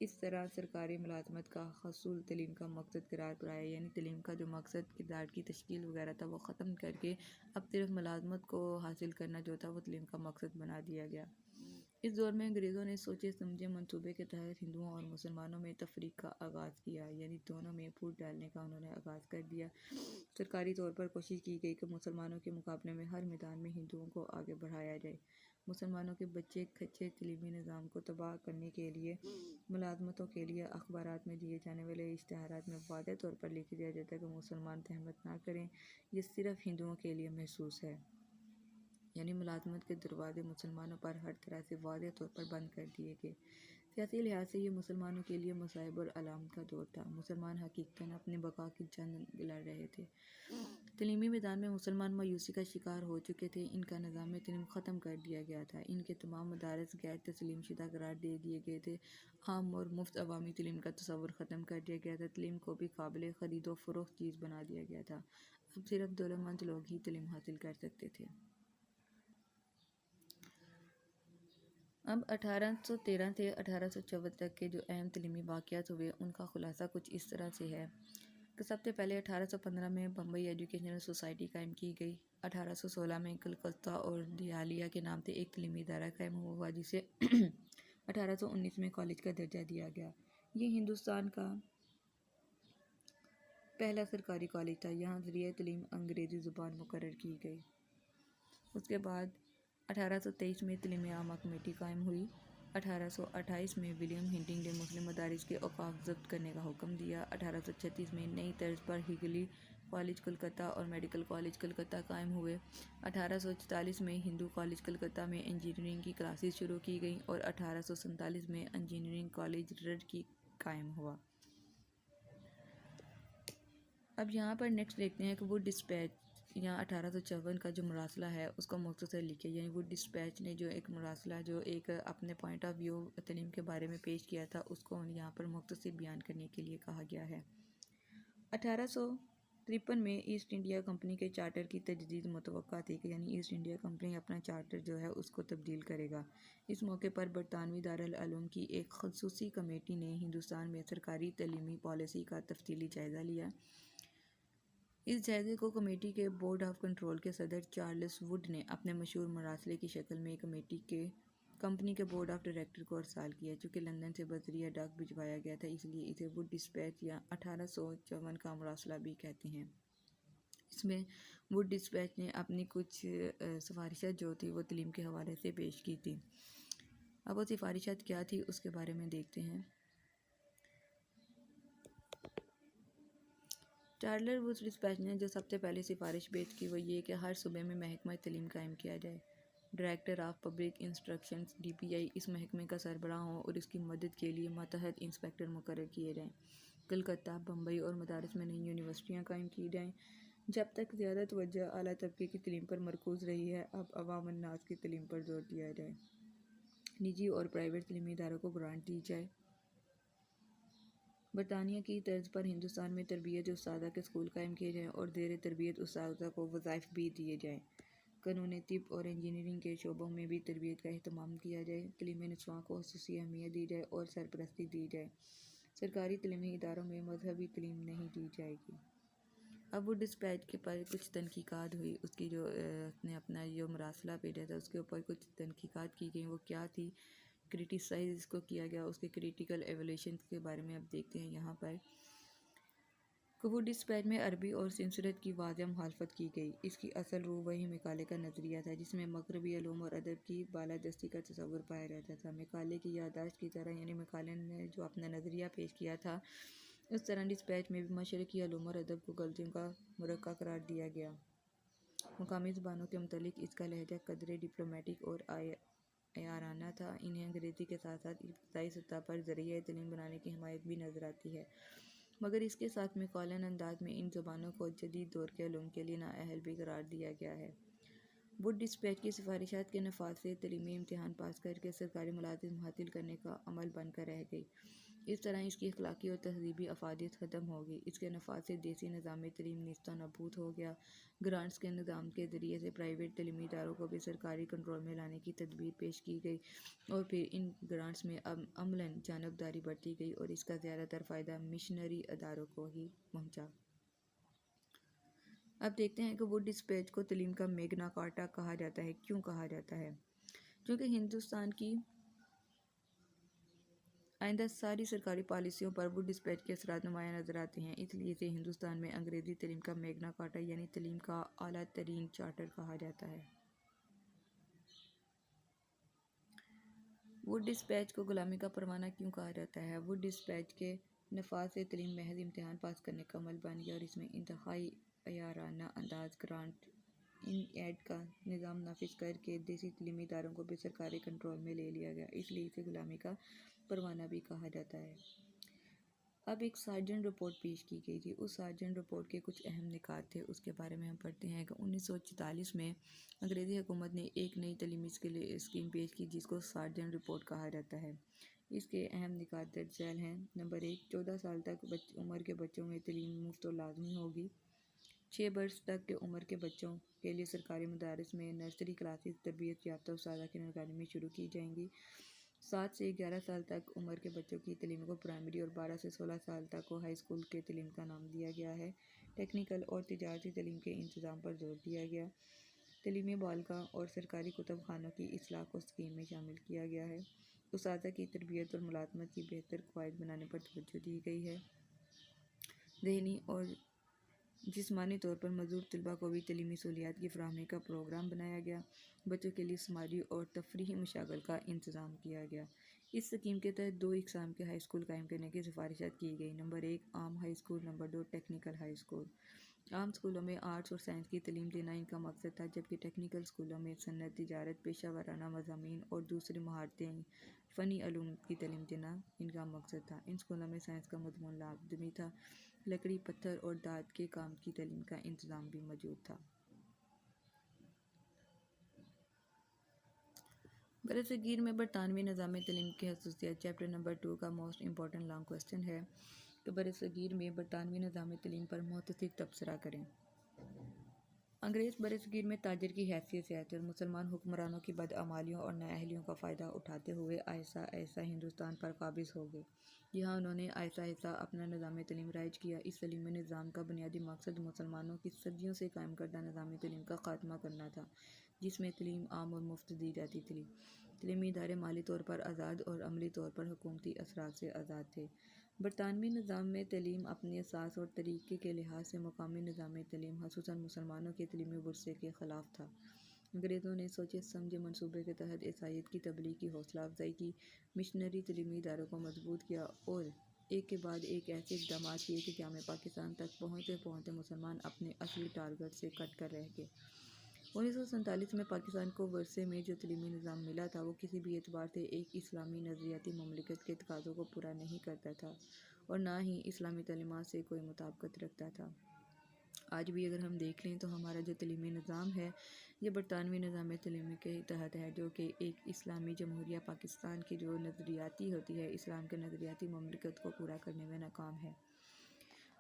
اس طرح سرکاری ملازمت کا حصول تعلیم کا مقصد قرار پایا، یعنی تعلیم کا جو مقصد کردار کی تشکیل وغیرہ تھا وہ ختم کر کے اب صرف ملازمت کو حاصل کرنا جو تھا وہ تعلیم کا مقصد بنا دیا گیا۔ اس دور میں انگریزوں نے سوچے سمجھے منصوبے کے تحت ہندوؤں اور مسلمانوں میں تفریق کا آغاز کیا، یعنی دونوں میں پھوٹ ڈالنے کا انہوں نے آغاز کر دیا۔ سرکاری طور پر کوشش کی گئی کہ مسلمانوں کے مقابلے میں ہر میدان میں ہندوؤں کو آگے بڑھایا جائے۔ مسلمانوں کے بچے کچے تعلیمی نظام کو تباہ کرنے کے لیے ملازمتوں کے لیے اخبارات میں دیے جانے والے اشتہارات میں واضح طور پر لکھ دیا جاتا ہے کہ مسلمان زحمت نہ کریں، یہ صرف ہندوؤں کے لیے مخصوص ہے۔ یعنی ملازمت کے دروازے مسلمانوں پر ہر طرح سے واضح طور پر بند کر دیے گئے۔ سیاسی لحاظ سے یہ مسلمانوں کے لیے مصائب اور علامت کا دور تھا۔ مسلمان حقیقتاً اپنی بقا کی جنگ لڑ رہے تھے۔ تعلیمی میدان میں مسلمان مایوسی کا شکار ہو چکے تھے۔ ان کا نظام تعلیم ختم کر دیا گیا تھا۔ ان کے تمام مدارس غیر تسلیم شدہ قرار دے دیے گئے تھے۔ عام اور مفت عوامی تعلیم کا تصور ختم کر دیا گیا تھا۔ تعلیم کو بھی قابل خرید و فروخت چیز بنا دیا گیا تھا۔ اب صرف دولتمند لوگ ہی تعلیم حاصل کر سکتے تھے۔ اب 1813 سے 1854 تک کے جو اہم تعلیمی واقعات ہوئے ان کا خلاصہ کچھ اس طرح سے ہے کہ سب سے پہلے 1815 میں بمبئی ایجوکیشنل سوسائٹی قائم کی گئی۔ 1816 میں کلکتہ اور دیہالیہ کے نام سے ایک تعلیمی ادارہ قائم ہوا جسے 1819 میں کالج کا درجہ دیا گیا۔ یہ ہندوستان کا پہلا سرکاری کالج تھا۔ یہاں ذریعہ تعلیم انگریزی زبان مقرر کی گئی۔ اس کے بعد 1823 میں تعلیم عامہ کمیٹی قائم ہوئی۔ 1828 میں ولیم ہنٹنگ نے مسلم مدارس کے اوقاف ضبط کرنے کا حکم دیا۔ 1836 میں نئی طرز پر ہگلی کالج کلکتہ اور میڈیکل کالج کلکتہ قائم ہوئے۔ 1844 میں ہندو کالج کلکتہ میں انجینئرنگ کی کلاسز شروع کی گئیں اور 1847 میں انجینئرنگ کالج رڈ کی قائم ہوا۔ اب یہاں پر نیکسٹ دیکھتے ہیں کہ ووڈ ڈسپیچ یہاں 1854 کا جو مراسلہ ہے اس کو مختصر لکھے، یعنی ووڈ ڈسپیچ نے جو ایک مراسلہ جو ایک اپنے پوائنٹ آف ویو تعلیم کے بارے میں پیش کیا تھا اس کو یہاں پر مختصر بیان کرنے کے لیے کہا گیا ہے۔ 1853 میں ایسٹ انڈیا کمپنی کے چارٹر کی تجدید متوقع تھی کہ یعنی ایسٹ انڈیا کمپنی اپنا چارٹر جو ہے اس کو تبدیل کرے گا۔ اس موقع پر برطانوی دارالعلوم کی ایک خصوصی کمیٹی نے ہندوستان میں سرکاری تعلیمی پالیسی کا تفصیلی جائزہ لیا۔ اس جائزے کو کمیٹی کے بورڈ آف کنٹرول کے صدر چارلس ووڈ نے اپنے مشہور مراسلے کی شکل میں کمپنی کے بورڈ آف ڈائریکٹر کو ارسال کیا۔ چونکہ لندن سے بذریعہ ڈاک بھجوایا گیا تھا اس لیے اسے ووڈ ڈسپیچ یا 1854 کا مراسلہ بھی کہتے ہیں۔ اس میں ووڈ ڈسپیچ نے اپنی کچھ سفارشات جو تھی وہ تعلیم کے حوالے سے پیش کی تھی۔ اب وہ سفارشات کیا تھی اس کے بارے میں دیکھتے ہیں۔ چارلس ووڈ ڈسپیچ نے جو سب سے پہلے سفارش پیش کی وہ یہ کہ ہر صوبے میں محکمہ تعلیم قائم کیا جائے۔ Director of public instructions (DPI) اس محکمے کا سربراہ ہو اور اس کی مدد کے لیے ماتحت انسپکٹر مقرر کیے جائیں۔ کلکتہ، بمبئی اور مدارس میں نئی یونیورسٹیاں قائم کی جائیں۔ جب تک زیادہ توجہ اعلیٰ طبقے کی تعلیم پر مرکوز رہی ہے، اب عوام الناس کی تعلیم پر زور دیا جائے۔ نجی اور پرائیویٹ تعلیمی اداروں کو گرانٹ دی جائے۔ برطانیہ کی طرز پر ہندوستان میں تربیت اساتذہ کے اسکول قائم کیے جائیں اور زیر تربیت اساتذہ کو وظائف بھی دیے جائیں۔ قانون، طب اور انجینئرنگ کے شعبوں میں بھی تربیت کا اہتمام کیا جائے۔ تعلیم نسواں کو خصوصی اہمیت دی جائے اور سرپرستی دی جائے۔ سرکاری تعلیمی اداروں میں مذہبی تعلیم نہیں دی جائے گی۔ اب ووڈ ڈسپیچ کے پر کچھ تحقیقات ہوئی، اس کی جو نے اپنا جو مراسلہ بھیجا تھا اس کے اوپر کچھ تحقیقات کی گئیں، وہ کیا تھی، کرٹیسائز اس کو کیا گیا، اس کے کریٹیکل ایولیوشن کے بارے میں اب دیکھتے ہیں۔ یہاں پر ووڈ ڈسپیچ میں عربی اور سنسکرت کی واضح مخالفت کی گئی۔ اس کی اصل روح وہی میکالے کا نظریہ تھا جس میں مغربی علوم اور ادب کی بالادستی کا تصور پایا جاتا تھا۔ میکالے کی یادداشت کی طرح، یعنی میکالے نے جو اپنا نظریہ پیش کیا تھا اس طرح ڈسپیچ میں بھی مشرقی علوم اور ادب کو غلطیوں کا مرقع قرار دیا گیا۔ مقامی زبانوں کے متعلق اس کا لہجہ قدرے ڈپلومیٹک اور عیارانہ تھا۔ انہیں انگریزی کے ساتھ ساتھ ابتدائی سطح پر ذریعہ تعلیم بنانے کی حمایت بھی نظر آتی ہے، مگر اس کے ساتھ میکالن انداز میں ان زبانوں کو جدید دور کے علوم کے لیے نااہل بھی قرار دیا گیا ہے۔ ووڈ ڈسپیچ کی سفارشات کے نفاذ سے تعلیمی امتحان پاس کر کے سرکاری ملازمت حاصل کرنے کا عمل بن کر رہ گئی۔ اس طرح اس کی اخلاقی اور تہذیبی افادیت ختم ہو گئی۔ اس کے نفاذ سے دیسی نظام تعلیم نیست و نابود ہو گیا۔ گرانٹس کے نظام کے ذریعے سے پرائیویٹ تعلیمی اداروں کو بھی سرکاری کنٹرول میں لانے کی تدبیر پیش کی گئی اور پھر ان گرانٹس میں عملاً جانبداری برتی گئی اور اس کا زیادہ تر فائدہ مشنری اداروں کو ہی پہنچا۔ اب دیکھتے ہیں کہ ووڈ ڈسپیچ کو تعلیم کا میگنا کارٹا کہا جاتا ہے۔ کیوں کہا جاتا ہے؟ چونکہ ہندوستان کی آئندہ ساری سرکاری پالیسیوں پر ووڈ ڈسپیچ کے اثرات نمایاں نظر آتے ہیں، اس لیے اسے ہندوستان میں انگریزی تعلیم کا میگنا کارٹا یعنی تعلیم کا اعلیٰ ترین چارٹر کہا جاتا ہے۔ ووڈ ڈسپیچ کو غلامی کا پروانہ کیوں کہا جاتا ہے؟ ووڈ ڈسپیچ کے نفاذ سے تعلیم محض امتحان پاس کرنے کا عمل بن گیا اور اس میں انتہائی عیارانہ انداز گرانٹ ان ایڈ کا نظام نافذ کر کے دیسی تعلیمی اداروں کو بھی سرکاری کنٹرول میں لے لیا گیا، اس لیے اسے غلامی کا پروانہ بھی کہا جاتا ہے۔ اب ایک سارجنٹ رپورٹ پیش کی گئی تھی، اس سارجنٹ رپورٹ کے کچھ اہم نکات تھے، اس کے بارے میں ہم پڑھتے ہیں کہ 1944 میں انگریزی حکومت نے ایک نئی تعلیمی اسکیم پیش کی جس کو سارجنٹ رپورٹ کہا جاتا ہے۔ اس کے اہم نکات درج ذیل ہیں۔ نمبر 1، 14 سال تک عمر کے بچوں میں تعلیم مفت و لازمی ہوگی۔ 6 برس تک کی عمر کے بچوں کے لیے سرکاری مدارس میں نرسری کلاسز تربیت یافتہ اساتذہ کی نگرانی شروع کی جائیں گی۔ 7 سے 11 سال تک عمر کے بچوں کی تعلیم کو پرائمری اور 12 سے 16 سال تک کو ہائی اسکول کے تعلیم کا نام دیا گیا ہے۔ ٹیکنیکل اور تجارتی تعلیم کے انتظام پر زور دیا گیا۔ تعلیمی بالغاں اور سرکاری کتب خانوں کی اصلاح کو اسکیم میں شامل کیا گیا ہے۔ اساتذہ کی تربیت اور ملازمت کی بہتر قواعد بنانے پر توجہ دی گئی ہے۔ ذہنی اور جسمانی طور پر معذور طلباء کو بھی تعلیمی سہولیات کی فراہمی کا پروگرام بنایا گیا۔ بچوں کے لیے سماجی اور تفریحی مشاغل کا انتظام کیا گیا۔ اس اسکیم کے تحت 2 اقسام کے ہائی اسکول قائم کرنے کی سفارشات کی گئی۔ نمبر 1، عام high school. Number 2، technical high school. عام اسکولوں میں آرٹس اور سائنس کی تعلیم دینا ان کا مقصد تھا، جبکہ ٹیکنیکل اسکولوں میں صنعت، تجارت، پیشہ ورانہ مضامین اور دوسری مہارتیں، فنی علوم کی تعلیم دینا ان کا مقصد تھا۔ ان اسکولوں میں سائنس کا مضمون لازمی تھا۔ لکڑی، پتھر اور دھات کے کام کی تعلیم کا انتظام بھی موجود تھا۔ برصغیر میں برطانوی نظام تعلیم کی خصوصیات چیپٹر نمبر 2 کا موسٹ امپورٹنٹ لانگ کویسچن ہے کہ برصغیر میں برطانوی نظام تعلیم پر مختصر تبصرہ کریں۔ انگریز برصغیر میں تاجر کی حیثیت سے آتے اور مسلمان حکمرانوں کی بدعمالیوں اور نااہلیوں کا فائدہ اٹھاتے ہوئے آہستہ آہستہ ہندوستان پر قابض ہو گئے۔ یہاں انہوں نے آہستہ آہستہ اپنا نظام تعلیم رائج کیا۔ اس تعلیمی نظام کا بنیادی مقصد مسلمانوں کی صدیوں سے قائم کردہ نظام تعلیم کا خاتمہ کرنا تھا، جس میں تعلیم عام اور مفت دی جاتی تھی۔ تعلیمی ادارے مالی طور پر آزاد اور عملی طور پر حکومتی اثرات سے آزاد تھے۔ برطانوی نظام میں تعلیم اپنی اساس اور طریقے کے لحاظ سے مقامی نظام تعلیم خصوصاً مسلمانوں کے تعلیمی ورثے کے خلاف تھا۔ انگریزوں نے سوچے سمجھے منصوبے کے تحت عیسائیت کی تبلیغ کی حوصلہ افزائی کی، مشنری تعلیمی اداروں کو مضبوط کیا اور ایک کے بعد ایک ایسے اقدامات کیے کہ جامع پاکستان تک پہنچتے پہنچتے مسلمان اپنے اصلی ٹارگٹ سے کٹ کر رہ گئے۔ 1947 میں پاکستان کو ورثے میں جو تعلیمی نظام ملا تھا وہ کسی بھی اعتبار سے ایک اسلامی نظریاتی مملکت کے تقاضوں کو پورا نہیں کرتا تھا اور نہ ہی اسلامی تعلیمات سے کوئی مطابقت رکھتا تھا۔ آج بھی اگر ہم دیکھ لیں تو ہمارا جو تعلیمی نظام ہے یہ برطانوی نظام تعلیم کے تحت ہے، جو کہ ایک اسلامی جمہوریہ پاکستان کی جو نظریاتی ہوتی ہے، اسلام کے نظریاتی مملکت کو پورا کرنے میں ناکام ہے۔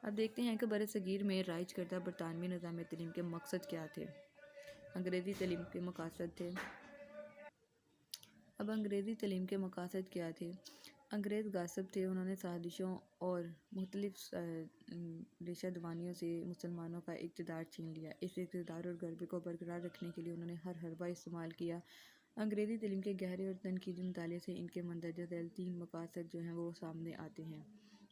اب دیکھتے ہیں کہ برصغیر میں رائج کردہ برطانوی نظام تعلیم کے مقصد کیا تھے۔ انگریزی تعلیم کے مقاصد تھے۔ اب انگریزی تعلیم کے مقاصد کیا تھے؟ انگریز غاصب تھے، انہوں نے سازشوں اور مختلف ریشہ دوانیوں سے مسلمانوں کا اقتدار چھین لیا۔ اس اقتدار اور غلبے کو برقرار رکھنے کے لیے انہوں نے ہر حربہ استعمال کیا۔ انگریزی تعلیم کے گہرے اور تنقیدی مطالعے سے ان کے مندرجہ ذیل 3 مقاصد جو ہیں وہ سامنے آتے ہیں،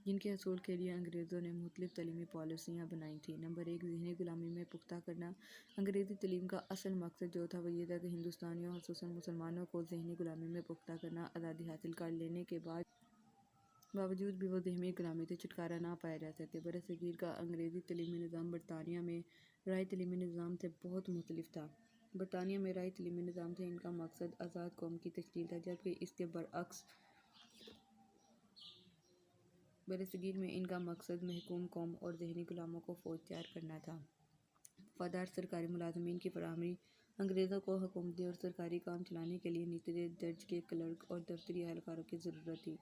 جن کے حصول کے لیے انگریزوں نے مختلف تعلیمی پالیسیاں بنائی تھیں۔ نمبر 1، ذہنی غلامی میں پختہ کرنا۔ انگریزی تعلیم کا اصل مقصد جو تھا وہ یہ تھا کہ ہندوستانیوں خصوصاً مسلمانوں کو ذہنی غلامی میں پختہ کرنا۔ آزادی حاصل کر لینے کے باوجود بھی وہ ذہنی غلامی سے چھٹکارا نہ پایا جا سکے۔ برصغیر کا انگریزی تعلیمی نظام برطانیہ میں رائے تعلیمی نظام سے بہت مختلف تھا۔ برطانیہ میں رائے تعلیمی نظام سے ان کا مقصد آزاد قوم کی تشکیل تھا، جبکہ اس کے برعکس برصغیر میں ان کا مقصد محکوم قوم اور ذہنی غلاموں کو فوج تیار کرنا تھا۔ وفادار سرکاری ملازمین کی فراہمی۔ انگریزوں کو حکومتی اور سرکاری کام چلانے کے لیے نچلے درجے کے کلرک اور دفتری اہلکاروں کی ضرورت تھی،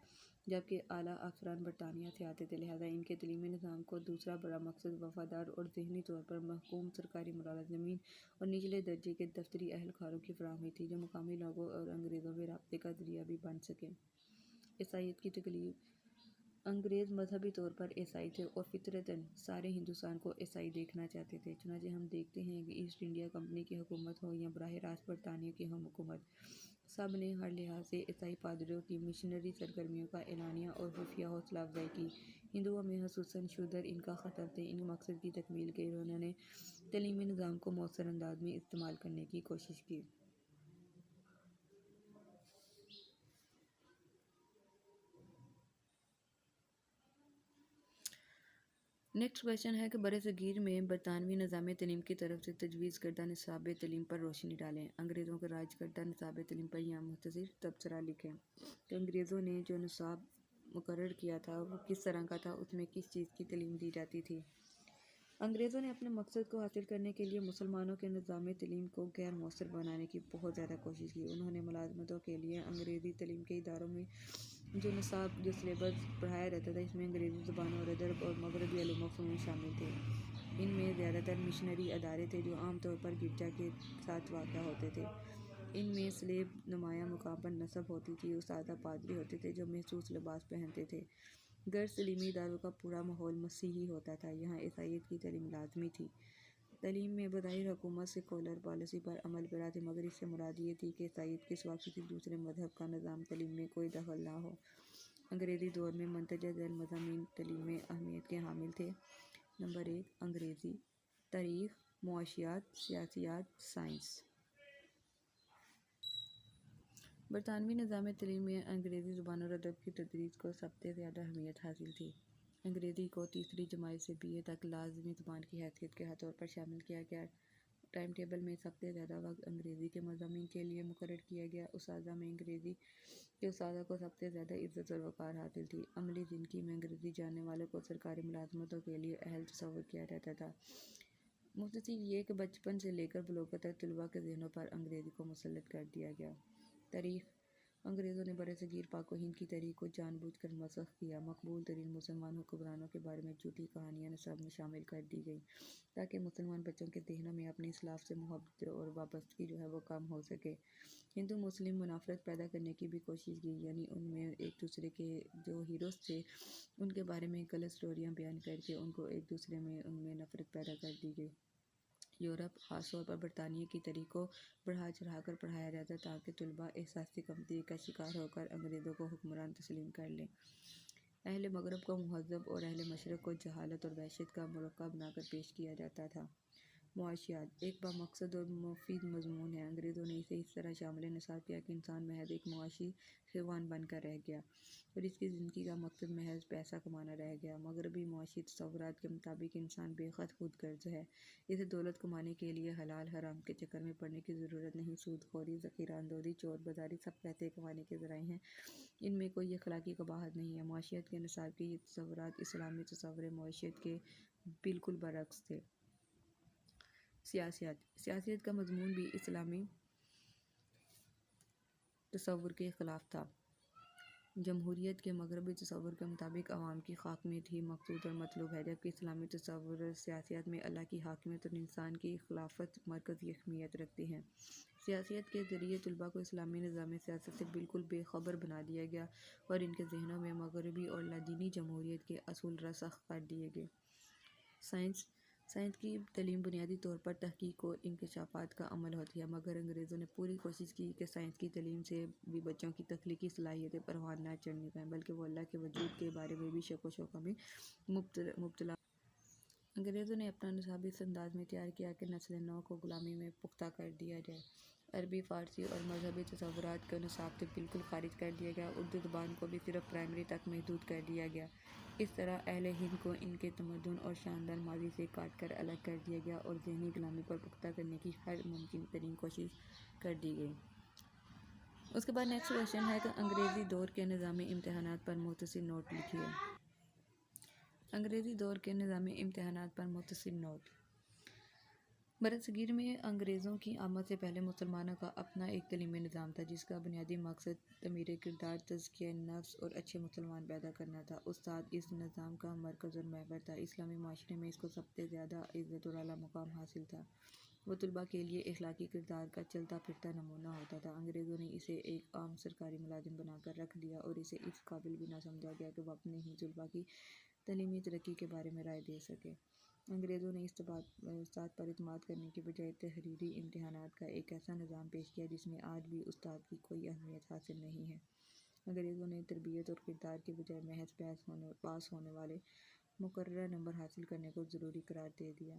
جبکہ اعلیٰ افسران برطانیہ سے آتے تھے، لہٰذا ان کے تعلیمی نظام کا دوسرا بڑا مقصد وفادار اور ذہنی طور پر محکوم سرکاری ملازمین اور نچلے درجے کے دفتری اہلکاروں کی فراہمی تھی، جو مقامی لوگوں اور انگریزوں میں رابطے کا ذریعہ بھی بن سکیں۔ عیسائیت کی تقلید۔ انگریز مذہبی طور پر عیسائی تھے اور فطرتاً سارے ہندوستان کو عیسائی دیکھنا چاہتے تھے۔ چنانچہ ہم دیکھتے ہیں کہ ایسٹ انڈیا کمپنی کی حکومت ہو یا براہ راست برطانیہ کی حکومت، سب نے ہر لحاظ سے عیسائی پادریوں کی مشنری سرگرمیوں کا اعلانیہ اور خفیہ حوصلہ افزائی کی۔ ہندوؤں میں خصوصاً شودر ان کا خطر تھے۔ ان مقصد کی تکمیل کے لیے انہوں نے تعلیمی نظام کو مؤثر انداز میں استعمال کرنے کی کوشش کی۔ نیکسٹ کویسچن ہے کہ برصغیر میں برطانوی نظام تعلیم کی طرف سے تجویز کردہ نصاب تعلیم پر روشنی ڈالیں۔ انگریزوں کے رائج کردہ نصاب تعلیم پر یہاں مختصر تبصرہ لکھیں کہ انگریزوں نے جو نصاب مقرر کیا تھا وہ کس طرح کا تھا، اس میں کس چیز کی تعلیم دی جاتی تھی۔ انگریزوں نے اپنے مقصد کو حاصل کرنے کے لیے مسلمانوں کے نظام تعلیم کو غیر مؤثر بنانے کی بہت زیادہ کوشش کی۔ انہوں نے ملازمتوں کے لیے انگریزی تعلیم کے اداروں میں جو سلیبس پڑھایا جاتا تھا، اس میں انگریزی زبان اور ادب اور مغربی علوم و فنون شامل تھے۔ ان میں زیادہ تر مشنری ادارے تھے جو عام طور پر گرجا کے ساتھ واقع ہوتے تھے۔ ان میں سلیب نمایاں مقام پر نصب ہوتی تھی۔ اساتذہ پادری ہوتے تھے جو مخصوص لباس پہنتے تھے۔ غیر تعلیمی اداروں کا پورا ماحول مسیحی ہوتا تھا۔ یہاں عیسائیت کی تعلیم لازمی تھی۔ تعلیم میں بظاہر حکومت سیکولر پالیسی پر عمل پیرا تھی، مگر اس سے مراد یہ تھی کہ عیسائیت کے سوا کسی دوسرے مذہب کا نظام تعلیم میں کوئی دخل نہ ہو۔ انگریزی دور میں مندرجہ ذیل مضامین تعلیم میں اہمیت کے حامل تھے۔ نمبر 1، انگریزی، تاریخ، معاشیات، سیاسیات، سائنس۔ برطانوی نظام تعلیم میں انگریزی زبان اور ادب کی تدریس کو سب سے زیادہ اہمیت حاصل تھی۔ انگریزی کو تیسری جماعت سے BA تک لازمی زبان کی حیثیت کے طور پر شامل کیا گیا۔ ٹائم ٹیبل میں سب سے زیادہ وقت انگریزی کے مضامین کے لیے مقرر کیا گیا۔ اساتذہ میں انگریزی کے اساتذہ کو سب سے زیادہ عزت اور وقار حاصل تھی۔ عملی زندگی میں انگریزی جاننے والوں کو سرکاری ملازمتوں کے لیے اہل تصور کیا جاتا تھا۔ مختصر یہ کہ بچپن سے لے کر بلوغت تک طلباء کے ذہنوں پر انگریزی کو مسلط کر دیا گیا۔ تاریخ انگریزوں نے برصغیر پاک و ہند کی تاریخ کو جان بوجھ کر مسخ کیا۔ مقبول ترین مسلمان حکمرانوں کے بارے میں جھوٹی کہانیاں نصاب میں شامل کر دی گئی تاکہ مسلمان بچوں کے ذہنوں میں اپنے اسلاف سے محبت اور وابستگی وہ کم ہو سکے۔ ہندو مسلم منافرت پیدا کرنے کی بھی کوشش کی، یعنی ان میں ایک دوسرے کے جو ہیروز تھے ان کے بارے میں غلط سٹوریاں بیان کر کے ان کو ایک دوسرے میں ان میں نفرت پیدا کر دی گئی۔ یورپ، خاص طور پر برطانیہ کی تاریخ کو بڑھا چڑھا کر پڑھایا جاتا تاکہ طلباء احساسی کمتری کا شکار ہو کر انگریزوں کو حکمران تسلیم کر لیں۔ اہل مغرب کو مہذب اور اہل مشرق کو جہالت اور وحشت کا مرکب بنا کر پیش کیا جاتا تھا۔ معاشیات ایک بامقصد اور مفید مضمون ہے۔ انگریزوں نے اسے اس طرح شامل نصاب کیا کہ انسان محض ایک معاشی حیوان بن کر رہ گیا اور اس کی زندگی کا مقصد محض پیسہ کمانا رہ گیا۔ مغربی معاشی تصورات کے مطابق انسان بے خود غرض ہے، اسے دولت کمانے کے لیے حلال حرام کے چکر میں پڑنے کی ضرورت نہیں۔ سود خوری، ذخیرہ اندوزی، چور بازاری سب پیسے کمانے کے ذرائع ہیں، ان میں کوئی اخلاقی قباحت نہیں ہے۔ معاشیت کے نصاب کے یہ تصورات اسلامی تصور معیشت کے بالکل برعکس تھے۔ سیاست کا مضمون بھی اسلامی تصور کے خلاف تھا۔ جمہوریت کے مغربی تصور کے مطابق عوام کی حاکمیت ہی مقصود اور مطلوب ہے، جبکہ اسلامی تصور سیاست میں اللہ کی حاکمیت اور انسان کی خلافت مرکزی اہمیت رکھتی ہے۔ سیاست کے ذریعے طلباء کو اسلامی نظام سیاست سے بالکل بے خبر بنا دیا گیا اور ان کے ذہنوں میں مغربی اور لادینی جمہوریت کے اصول رسخ کر دیے گئے۔ سائنس کی تعلیم بنیادی طور پر تحقیق اور انکشافات کا عمل ہوتی ہے، مگر انگریزوں نے پوری کوشش کی کہ سائنس کی تعلیم سے بھی بچوں کی تخلیقی صلاحیتیں پروان نہ چڑھنے پائیں، بلکہ وہ اللہ کے وجود کے بارے میں بھی شک و شبہ میں مبتلا۔ انگریزوں نے اپنا نصاب اس انداز میں تیار کیا کہ نسل نو کو غلامی میں پختہ کر دیا جائے۔ عربی، فارسی اور مذہبی تصورات کو نصاب سے بالکل خارج کر دیا گیا۔ اردو زبان کو بھی صرف پرائمری تک محدود کر دیا گیا۔ اس طرح اہل ہند کو ان کے تمدن اور شاندار ماضی سے کاٹ کر الگ کر دیا گیا اور ذہنی غلامی پر پختہ کرنے کی ہر ممکن ترین کوشش کر دی گئی۔ اس کے بعد نیکسٹ کوشچن ہے کہ انگریزی دور کے نظامی امتحانات پر مختصر نوٹ لکھیے۔ انگریزی دور کے نظامی امتحانات پر مختصر نوٹ۔ برصغیر میں انگریزوں کی آمد سے پہلے مسلمانوں کا اپنا ایک تعلیمی نظام تھا جس کا بنیادی مقصد تعمیر کردار، تزکیہ نفس اور اچھے مسلمان پیدا کرنا تھا۔ استاد اس نظام کا مرکز اور محور تھا۔ اسلامی معاشرے میں اس کو سب سے زیادہ عزت اور اعلیٰ مقام حاصل تھا۔ وہ طلباء کے لیے اخلاقی کردار کا چلتا پھرتا نمونہ ہوتا تھا۔ انگریزوں نے اسے ایک عام سرکاری ملازم بنا کر رکھ دیا اور اسے اس قابل بھی نہ سمجھا گیا کہ وہ اپنے ہی طلباء کی تعلیمی ترقی کے بارے میں رائے دے سکے۔ انگریزوں نے استاد پر اعتماد کرنے کے بجائے تحریری امتحانات کا ایک ایسا نظام پیش کیا جس میں آج بھی استاد کی کوئی اہمیت حاصل نہیں ہے۔ انگریزوں نے تربیت اور کردار کے بجائے محض پاس ہونے والے مقررہ نمبر حاصل کرنے کو ضروری قرار دے دیا۔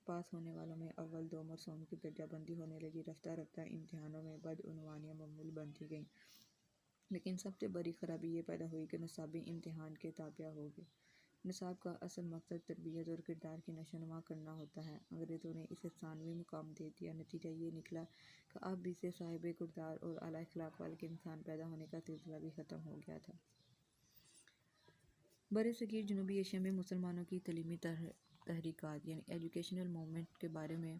پاس ہونے والوں میں اول، دوم اور سوم کی درجہ بندی ہونے لگی۔ رفتہ رفتہ امتحانوں میں بدعنوانیاں معمول بنتی گئیں، لیکن سب سے بڑی خرابی یہ پیدا ہوئی کہ نصابی امتحان کے تابع ہو گئے۔ نصاب کا اصل مقصد تربیت اور کردار کی نشو و نما کرنا ہوتا ہے، انگریزوں نے اسے ثانوی مقام دے دیا۔ نتیجہ یہ نکلا کہ اب بھی سے صاحب کردار اور اعلیٰ اخلاق والے انسان پیدا ہونے کا سلسلہ بھی ختم ہو گیا تھا۔ برصغیر جنوبی ایشیا میں مسلمانوں کی تعلیمی تحریکات یعنی ایجوکیشنل موومنٹ کے بارے میں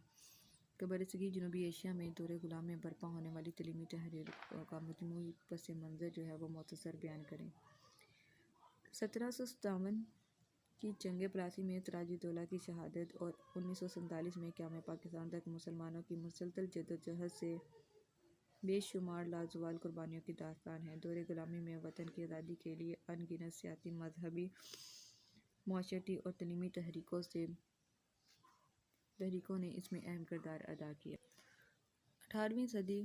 کہ برصغیر جنوبی ایشیا میں دور غلام میں برپا ہونے والی تعلیمی تحریکوں کا مجموعی پس منظر وہ مختصر بیان کریں۔ 1757 کی جنگ پلاسی میں سراج الدولہ کی شہادت اور 1947 میں قیام پاکستان تک مسلمانوں کی مسلسل جدوجہد سے بے شمار لازوال قربانیوں کی داستان ہے۔ دور غلامی میں وطن کی آزادی کے لیے ان گنت سیاسی، مذہبی، معاشرتی اور تعلیمی تحریکوں نے اس میں اہم کردار ادا کیا۔ 18ویں صدی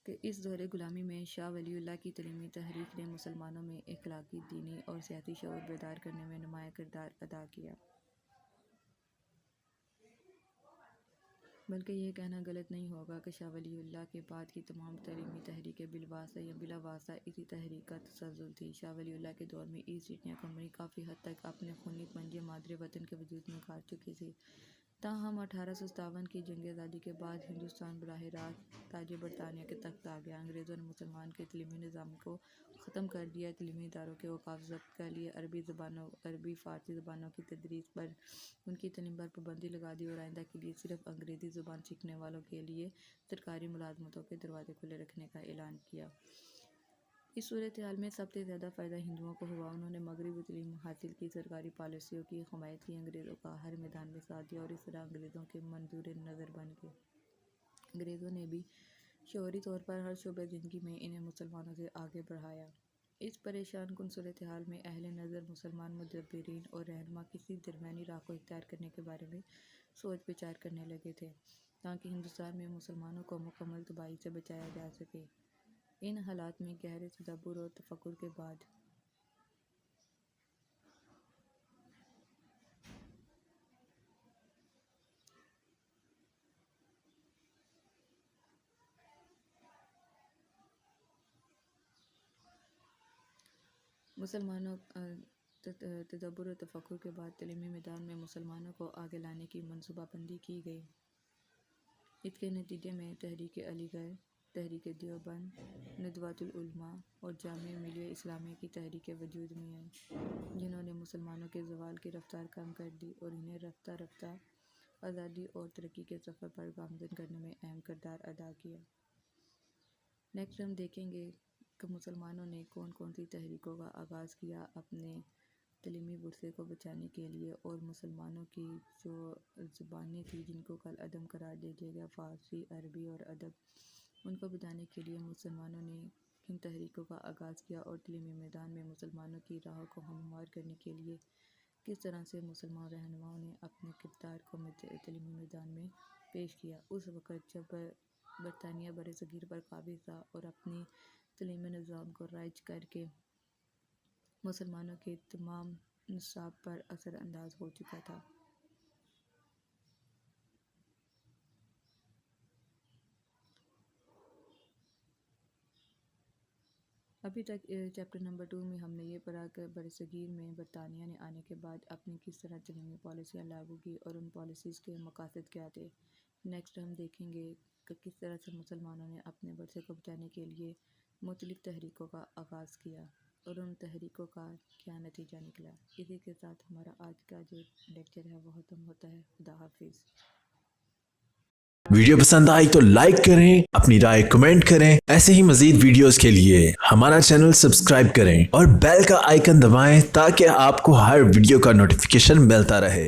کے اس دور غلامی میں شاہ ولی اللہ کی تعلیمی تحریک نے مسلمانوں میں اخلاقی، دینی اور سیاسی شعور بیدار کرنے میں نمایاں کردار ادا کیا۔ بلکہ یہ کہنا غلط نہیں ہوگا کہ شاہ ولی اللہ کے بعد کی تمام تعلیمی تحریکیں بالواسطہ یا بلا واسطہ اسی تحریک کا تسلسل تھیں۔ شاہ ولی اللہ کے دور میں ایسٹ انڈیا کمپنی کافی حد تک اپنے خونی پنجے مادر وطن کے وجود میں گاڑ چکی تھی۔ تاہم 1857 کی جنگ آزادی کے بعد ہندوستان براہ راست تاج برطانیہ کے تخت آ گیا۔ انگریزوں نے مسلمان کے تعلیمی نظام کو ختم کر دیا۔ تعلیمی اداروں کے اوقاف ضبط کر لیے۔ عربی فارسی زبانوں کی تدریس پر ان کی تعلیم پر پابندی لگا دی اور آئندہ کے لیے صرف انگریزی زبان سیکھنے والوں کے لیے سرکاری ملازمتوں کے دروازے کھلے رکھنے کا اعلان کیا۔ اس صورتحال میں سب سے زیادہ فائدہ ہندوؤں کو ہوا۔ انہوں نے مغربی تعلیم حاصل کی، سرکاری پالیسیوں کی حمایت کی، انگریزوں کا ہر میدان میں ساتھ دیا اور اس طرح انگریزوں کے منظور نظر بن گئے۔ انگریزوں نے بھی شعوری طور پر ہر شعبہ زندگی میں انہیں مسلمانوں سے آگے بڑھایا۔ اس پریشان کن صورتحال میں اہل نظر مسلمان مدبرین اور رہنما کسی درمیانی راہ کو اختیار کرنے کے بارے میں سوچ بچار کرنے لگے تھے تاکہ ہندوستان میں مسلمانوں کو مکمل تباہی سے بچایا جا سکے۔ ان حالات میں گہرے تدبر اور تفکر کے بعد تعلیمی میدان میں مسلمانوں کو آگے لانے کی منصوبہ بندی کی گئی۔ اس کے نتیجے میں تحریک علی گڑھ، تحریک دیوبند، ندوۃ العلماء اور جامعہ ملیہ اسلامیہ کی تحریکیں وجود میں آئیں، جنہوں نے مسلمانوں کے زوال کی رفتار کم کر دی اور انہیں رفتہ رفتہ آزادی اور ترقی کے سفر پر گامزن کرنے میں اہم کردار ادا کیا۔ نیکسٹ ہم دیکھیں گے کہ مسلمانوں نے کون کون سی تحریکوں کا آغاز کیا اپنے تعلیمی ورثے کو بچانے کے لیے، اور مسلمانوں کی جو زبانیں تھیں جن کو کل عدم قرار دے دیا گیا، فارسی، عربی اور ادب، ان کو بچانے کے لیے مسلمانوں نے کن تحریکوں کا آغاز کیا، اور تعلیمی میدان میں مسلمانوں کی راہ کو ہموار کرنے کے لیے کس طرح سے مسلمان رہنماؤں نے اپنے کردار کو تعلیمی میدان میں پیش کیا۔ اس وقت جب برطانیہ برصغیر پر قابض تھا اور اپنی تعلیمی نظام کو رائج کر کے مسلمانوں کے تمام نصاب پر اثر انداز ہو چکا تھا۔ ابھی تک چیپٹر نمبر 2 میں ہم نے یہ پڑھا کہ برصغیر میں برطانیہ نے آنے کے بعد اپنی کس طرح تعلیمی پالیسیاں لاگو کی اور ان پالیسیز کے مقاصد کیا تھے۔ نیکسٹ ہم دیکھیں گے کہ کس طرح سے مسلمانوں نے اپنے ورثے کو بچانے کے لیے مختلف تحریکوں کا آغاز کیا اور ان تحریکوں کا کیا نتیجہ نکلا۔ اسی کے ساتھ ہمارا آج کا جو لیکچر ہے وہ ختم ہوتا ہے۔ خدا حافظ۔ ویڈیو پسند آئی تو لائک کریں، اپنی رائے کمنٹ کریں۔ ایسے ہی مزید ویڈیوز کے لیے ہمارا چینل سبسکرائب کریں اور بیل کا آئیکن دبائیں تاکہ آپ کو ہر ویڈیو کا نوٹیفیکیشن ملتا رہے۔